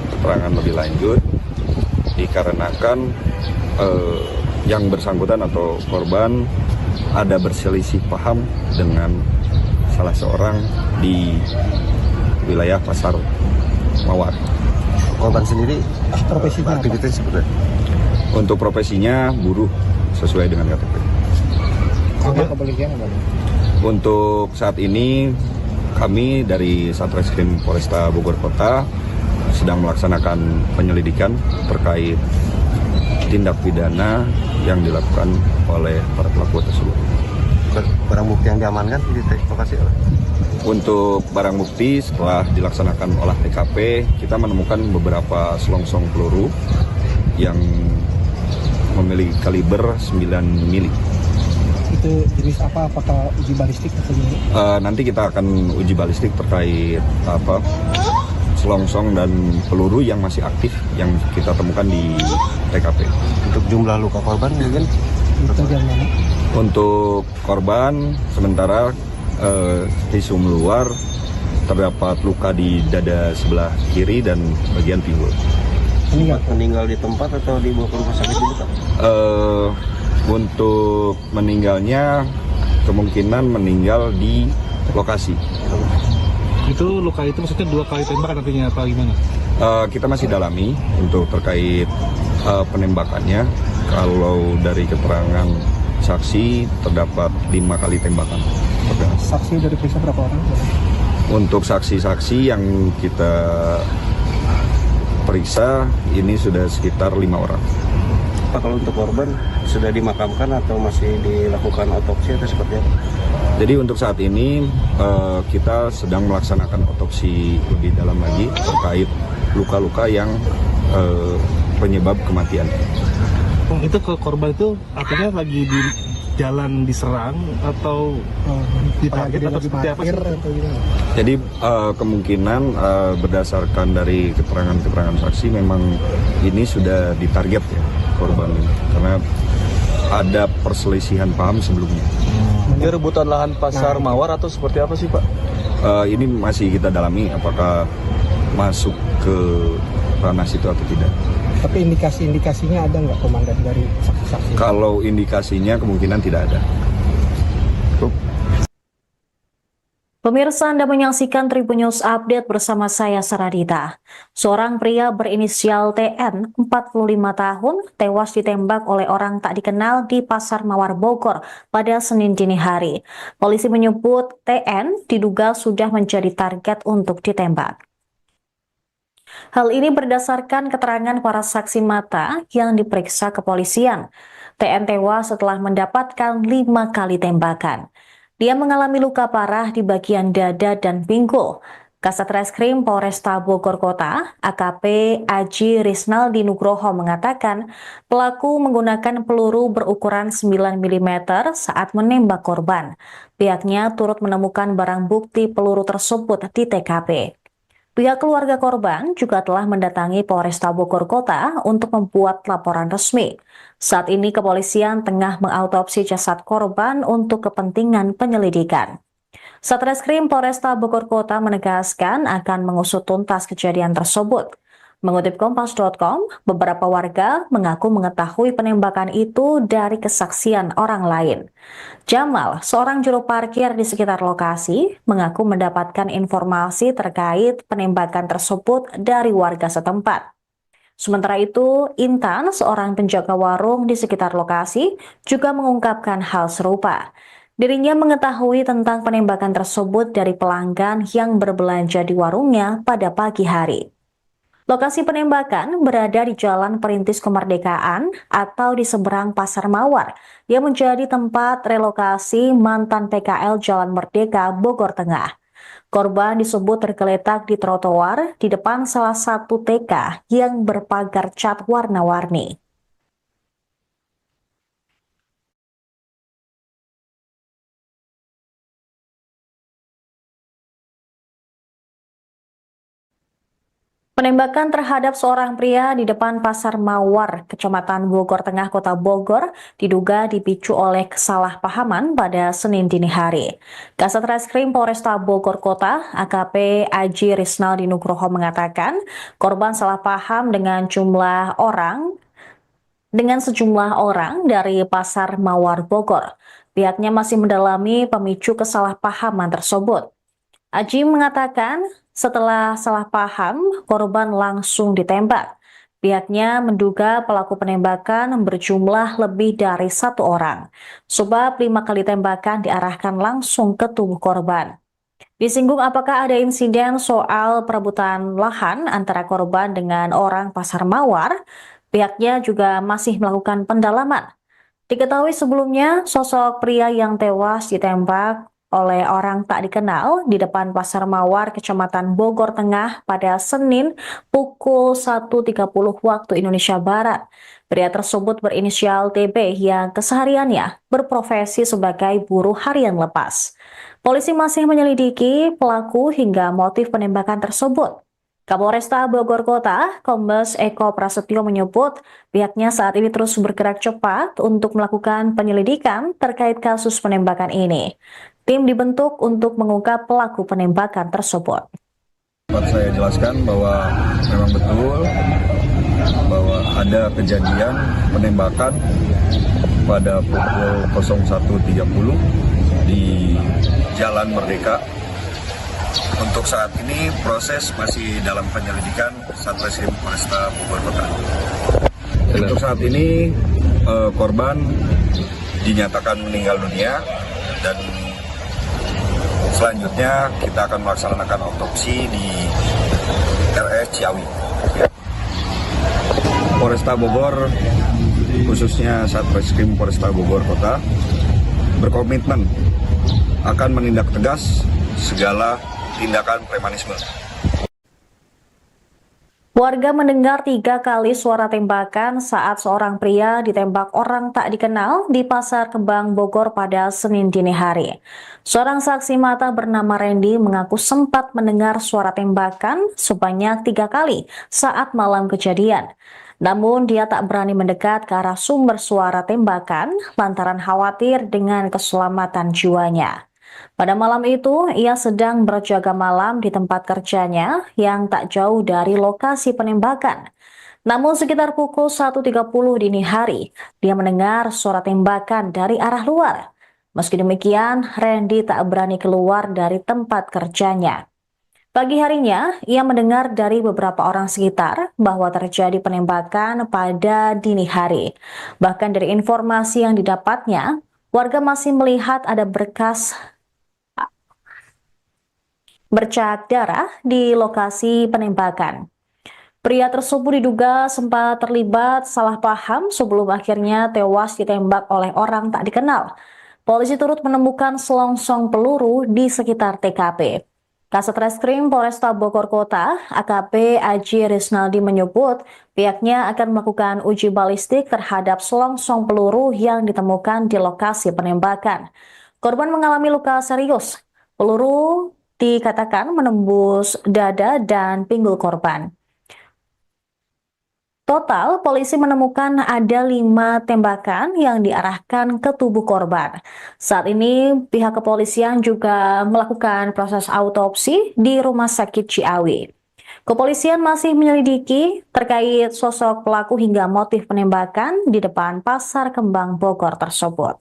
keterangan lebih lanjut, dikarenakan yang bersangkutan atau korban ada berselisih paham dengan salah seorang di wilayah Pasar Mawar. Korban sendiri Profesinya apa? aktivitas seperti apa? Untuk profesinya buruh sesuai dengan KTP. Apa kepolisian apa? Untuk saat ini kami dari Satreskrim Polresta Bogor Kota sedang melaksanakan penyelidikan terkait tindak pidana yang dilakukan oleh para pelaku tersebut. Barang bukti yang diamankan di lokasi apa? Untuk barang bukti setelah dilaksanakan olah TKP, kita menemukan beberapa selongsong peluru yang memiliki kaliber 9 mili. Itu jenis apa? Apakah uji balistik atau gimana? Nanti kita akan uji balistik terkait selongsong dan peluru yang masih aktif yang kita temukan di TKP. Untuk jumlah luka korban mungkin? Itu dari mana? Untuk korban sementara visum luar terdapat luka di dada sebelah kiri dan bagian pinggul. Meninggal di tempat atau dibawa ke rumah sakit dulu, Pak? Untuk meninggalnya kemungkinan meninggal di lokasi. Itu luka itu maksudnya 2 kali tembakan artinya apa gimana? Kita masih dalami untuk terkait penembakannya. Kalau dari keterangan saksi terdapat 5 kali tembakan. Saksi dari periksa berapa orang? Untuk saksi-saksi yang kita periksa ini sudah sekitar 5 orang. Pak, kalau untuk korban sudah dimakamkan atau masih dilakukan otopsi atau seperti apa? Jadi untuk saat ini kita sedang melaksanakan otopsi lebih dalam lagi terkait luka-luka yang penyebab kematian. Itu korban itu artinya lagi di jalan diserang atau ditarget atau seperti apa sih? Jadi kemungkinan berdasarkan dari keterangan-keterangan saksi memang ini sudah ditarget ya korban ini karena ada perselisihan paham sebelumnya. Ini rebutan lahan pasar Mawar atau seperti apa sih Pak? Ini masih kita dalami apakah masuk ke ranah situ atau tidak. Tapi indikasi-indikasinya ada nggak, Komandan, dari saksi-saksi? Kalau indikasinya kemungkinan tidak ada. Pemirsa, Anda menyaksikan Tribun News Update bersama saya Saradita. Seorang pria berinisial TN, 45 tahun, tewas ditembak oleh orang tak dikenal di Pasar Mawar Bogor pada Senin dini hari. Polisi menyebut TN diduga sudah menjadi target untuk ditembak. Hal ini berdasarkan keterangan para saksi mata yang diperiksa kepolisian. TN tewas setelah mendapatkan 5 kali tembakan. Dia mengalami luka parah di bagian dada dan pinggul. Kasat Reskrim Polresta Bogor Kota, AKP Aji Risnaldi Nugroho mengatakan pelaku menggunakan peluru berukuran 9 mm saat menembak korban. Pihaknya turut menemukan barang bukti peluru tersebut di TKP. Pihak keluarga korban juga telah mendatangi Polresta Bogor Kota untuk membuat laporan resmi. Saat ini kepolisian tengah mengautopsi jasad korban untuk kepentingan penyelidikan. Satreskrim Polresta Bogor Kota menegaskan akan mengusut tuntas kejadian tersebut. Mengutip Kompas.com, beberapa warga mengaku mengetahui penembakan itu dari kesaksian orang lain. Jamal, seorang juru parkir di sekitar lokasi, mengaku mendapatkan informasi terkait penembakan tersebut dari warga setempat. Sementara itu, Intan, seorang penjaga warung di sekitar lokasi, juga mengungkapkan hal serupa. Dirinya mengetahui tentang penembakan tersebut dari pelanggan yang berbelanja di warungnya pada pagi hari. Lokasi penembakan berada di Jalan Perintis Kemerdekaan atau di seberang Pasar Mawar yang menjadi tempat relokasi mantan PKL Jalan Merdeka, Bogor Tengah. Korban disebut tergeletak di trotoar di depan salah satu TK yang berpagar cat warna-warni. Penembakan terhadap seorang pria di depan Pasar Mawar, Kecamatan Bogor Tengah, Kota Bogor, diduga dipicu oleh kesalahpahaman pada Senin dini hari. Kasat Reskrim Polresta Bogor Kota, AKP Aji Risnaldi Nugroho mengatakan, korban salah paham dengan sejumlah orang dari Pasar Mawar Bogor. Pihaknya masih mendalami pemicu kesalahpahaman tersebut. Aji mengatakan setelah salah paham, korban langsung ditembak. Pihaknya menduga pelaku penembakan berjumlah lebih dari 1 orang, sebab 5 kali tembakan diarahkan langsung ke tubuh korban. Disinggung apakah ada insiden soal perebutan lahan antara korban dengan orang Pasar Mawar, pihaknya juga masih melakukan pendalaman. Diketahui sebelumnya, sosok pria yang tewas ditembak oleh orang tak dikenal di depan Pasar Mawar, Kecamatan Bogor Tengah pada Senin pukul 1.30 waktu Indonesia Barat. Pria tersebut berinisial TB yang kesehariannya berprofesi sebagai buruh harian lepas. Polisi masih menyelidiki pelaku hingga motif penembakan tersebut. Kapolresta Bogor Kota, Kombes Eko Prasetyo menyebut pihaknya saat ini terus bergerak cepat untuk melakukan penyelidikan terkait kasus penembakan ini. Tim dibentuk untuk mengungkap pelaku penembakan tersebut. Dapat saya jelaskan bahwa memang betul bahwa ada kejadian penembakan pada pukul 01.30 di Jalan Merdeka. Untuk saat ini proses masih dalam penyelidikan Satreskrim Polresta Bogor Kota. Untuk saat ini korban dinyatakan meninggal dunia dan selanjutnya kita akan melaksanakan otopsi di RS Ciawi. Polresta Bogor, khususnya Satreskrim Polresta Bogor Kota, berkomitmen akan menindak tegas segala tindakan premanisme. Warga mendengar 3 kali suara tembakan saat seorang pria ditembak orang tak dikenal di Pasar Kembang Bogor pada Senin dini hari. Seorang saksi mata bernama Randy mengaku sempat mendengar suara tembakan sebanyak 3 kali saat malam kejadian. Namun dia tak berani mendekat ke arah sumber suara tembakan lantaran khawatir dengan keselamatan jiwanya. Pada malam itu, ia sedang berjaga malam di tempat kerjanya yang tak jauh dari lokasi penembakan. Namun sekitar pukul 1.30 dini hari, dia mendengar suara tembakan dari arah luar. Meski demikian, Randy tak berani keluar dari tempat kerjanya. Pagi harinya, ia mendengar dari beberapa orang sekitar bahwa terjadi penembakan pada dini hari. Bahkan dari informasi yang didapatnya, warga masih melihat ada bercak darah di lokasi penembakan. Pria tersebut diduga sempat terlibat salah paham sebelum akhirnya tewas ditembak oleh orang tak dikenal. Polisi turut menemukan selongsong peluru di sekitar TKP. Kasatreskrim Polresta Bogor Kota, AKP Aji Risnaldi menyebut pihaknya akan melakukan uji balistik terhadap selongsong peluru yang ditemukan di lokasi penembakan. Korban mengalami luka serius. Peluru dikatakan menembus dada dan pinggul korban. Total, polisi menemukan ada 5 tembakan yang diarahkan ke tubuh korban. Saat ini, pihak kepolisian juga melakukan proses autopsi di Rumah Sakit Ciawi. Kepolisian masih menyelidiki terkait sosok pelaku hingga motif penembakan di depan Pasar Kembang Bogor tersebut.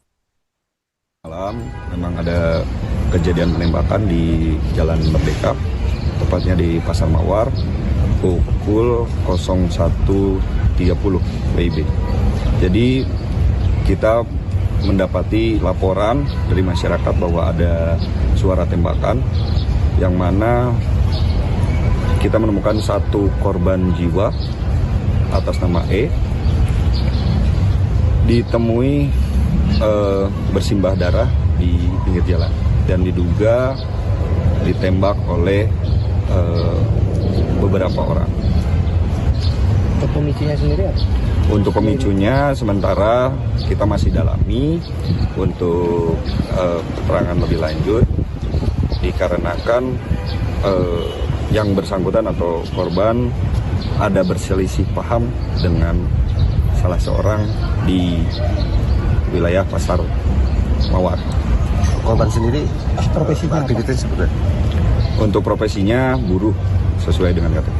Malam memang ada kejadian penembakan di Jalan Merdeka, tepatnya di Pasar Mawar, pukul 01.30 WIB. Jadi kita mendapati laporan dari masyarakat bahwa ada suara tembakan, yang mana kita menemukan 1 korban jiwa atas nama E, ditemui bersimbah darah di pinggir jalan dan diduga ditembak oleh beberapa orang. Untuk pemicunya sendiri apa? Untuk pemicunya sementara kita masih dalami untuk keterangan lebih lanjut, dikarenakan yang bersangkutan atau korban ada berselisih paham dengan salah seorang di wilayah Pasar Mawar. Korban sendiri Profesinya apa? aktivitas seperti apa? Untuk profesinya buruh sesuai dengan KTP.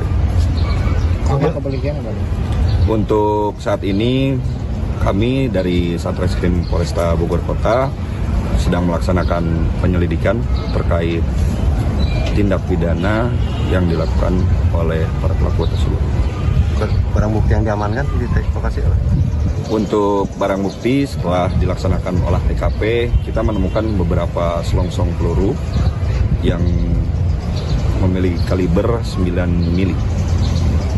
Sama kepolisian apa? Untuk saat ini kami dari Satreskrim Polresta Bogor Kota sedang melaksanakan penyelidikan terkait tindak pidana yang dilakukan oleh para pelaku tersebut. Barang bukti yang diamankan di lokasi apa? Untuk barang bukti setelah dilaksanakan olah TKP, kita menemukan beberapa selongsong peluru yang memiliki kaliber 9 mili.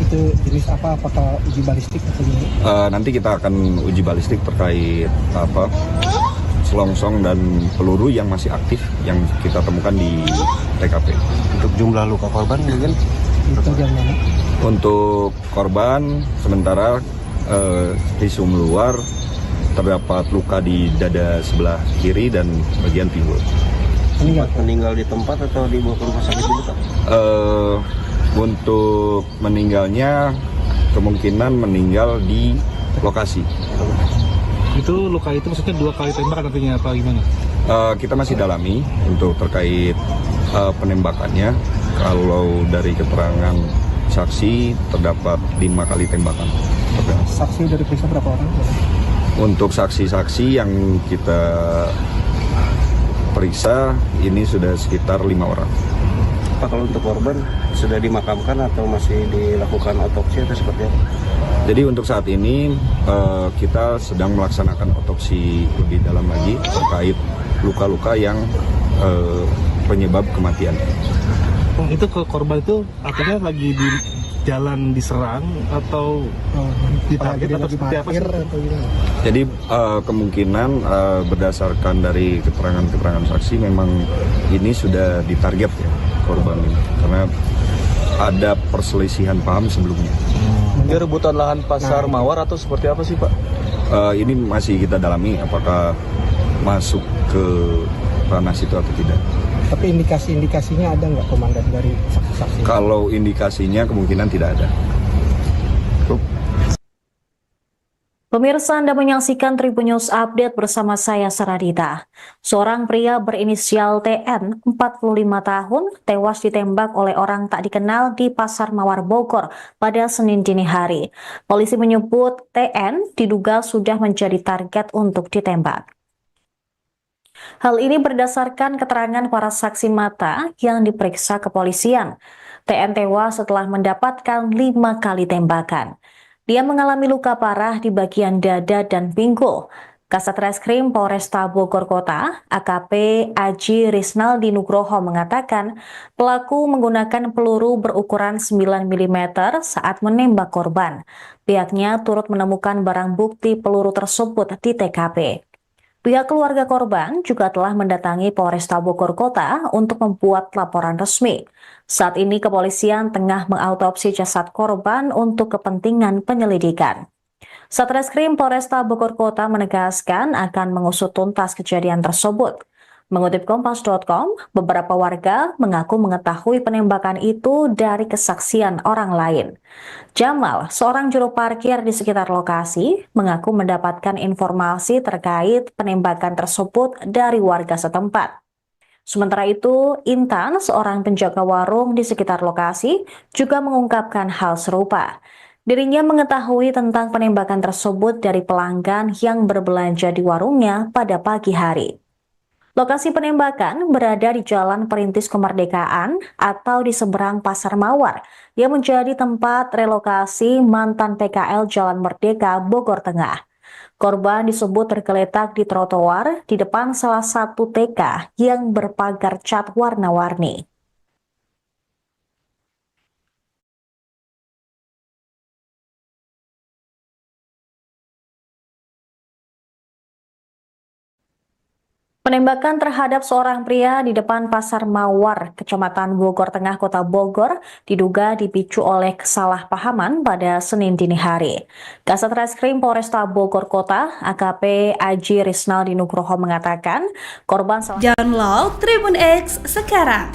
Itu jenis apa? Apakah uji balistik atau gimana? Nanti kita akan uji balistik terkait selongsong dan peluru yang masih aktif yang kita temukan di TKP. Untuk jumlah luka korban mungkin Itu yang mana? Untuk korban sementara visum luar terdapat luka di dada sebelah kiri dan bagian pinggul. meninggal di tempat atau dibawa ke rumah sakit dulu Pak? Untuk meninggalnya kemungkinan meninggal di lokasi. Itu luka itu maksudnya 2 kali tembakan artinya apa gimana? Kita masih dalami untuk terkait penembakannya. Kalau dari keterangan saksi terdapat 5 kali tembakan. Saksi dari periksa berapa orang? Untuk saksi-saksi yang kita periksa ini sudah sekitar 5 orang. Pak, kalau untuk korban sudah dimakamkan atau masih dilakukan otopsi atau seperti apa? Jadi untuk saat ini kita sedang melaksanakan otopsi lebih dalam lagi terkait luka-luka yang penyebab kematian. Oh, itu korban itu artinya lagi di jalan diserang atau ditarget atau seperti apa sih? Atau gimana? Jadi kemungkinan berdasarkan dari keterangan-keterangan saksi memang ini sudah ditarget ya korban ini karena ada perselisihan paham sebelumnya. Dia rebutan lahan pasar Mawar atau seperti apa sih Pak? Ini masih kita dalami apakah masuk ke ranah situ atau tidak. Tapi indikasi-indikasinya ada nggak komandan dari saksi-saksi? Kalau indikasinya kemungkinan tidak ada. Pemirsa, Anda menyaksikan Tribun News Update bersama saya Saradita. Seorang pria berinisial TN, 45 tahun, tewas ditembak oleh orang tak dikenal di Pasar Mawar Bogor pada Senin dini hari. Polisi menyebut TN diduga sudah menjadi target untuk ditembak. Hal ini berdasarkan keterangan para saksi mata yang diperiksa kepolisian. TN tewas setelah mendapatkan 5 kali tembakan. Dia mengalami luka parah di bagian dada dan pinggul. Kasat Reskrim Polresta Bogor Kota, AKP Aji Risnaldi Nugroho mengatakan pelaku menggunakan peluru berukuran 9 mm saat menembak korban. Pihaknya turut menemukan barang bukti peluru tersebut di TKP. Pihak keluarga korban juga telah mendatangi Polresta Bogor Kota untuk membuat laporan resmi. Saat ini kepolisian tengah mengautopsi jasad korban untuk kepentingan penyelidikan. Satreskrim Polresta Bogor Kota menegaskan akan mengusut tuntas kejadian tersebut. Mengutip Kompas.com, beberapa warga mengaku mengetahui penembakan itu dari kesaksian orang lain. Jamal, seorang juru parkir di sekitar lokasi, mengaku mendapatkan informasi terkait penembakan tersebut dari warga setempat. Sementara itu, Intan, seorang penjaga warung di sekitar lokasi, juga mengungkapkan hal serupa. Dirinya mengetahui tentang penembakan tersebut dari pelanggan yang berbelanja di warungnya pada pagi hari. Lokasi penembakan berada di Jalan Perintis Kemerdekaan atau di seberang Pasar Mawar yang menjadi tempat relokasi mantan PKL Jalan Merdeka Bogor Tengah. Korban disebut tergeletak di trotoar di depan salah satu TK yang berpagar cat warna-warni. Penembakan terhadap seorang pria di depan Pasar Mawar, Kecamatan Bogor Tengah, Kota Bogor, diduga dipicu oleh kesalahpahaman pada Senin dini hari. Kasat Reskrim Polresta Bogor Kota, AKP Aji Risnaldi Nugroho mengatakan, korban Download Tribun X sekarang.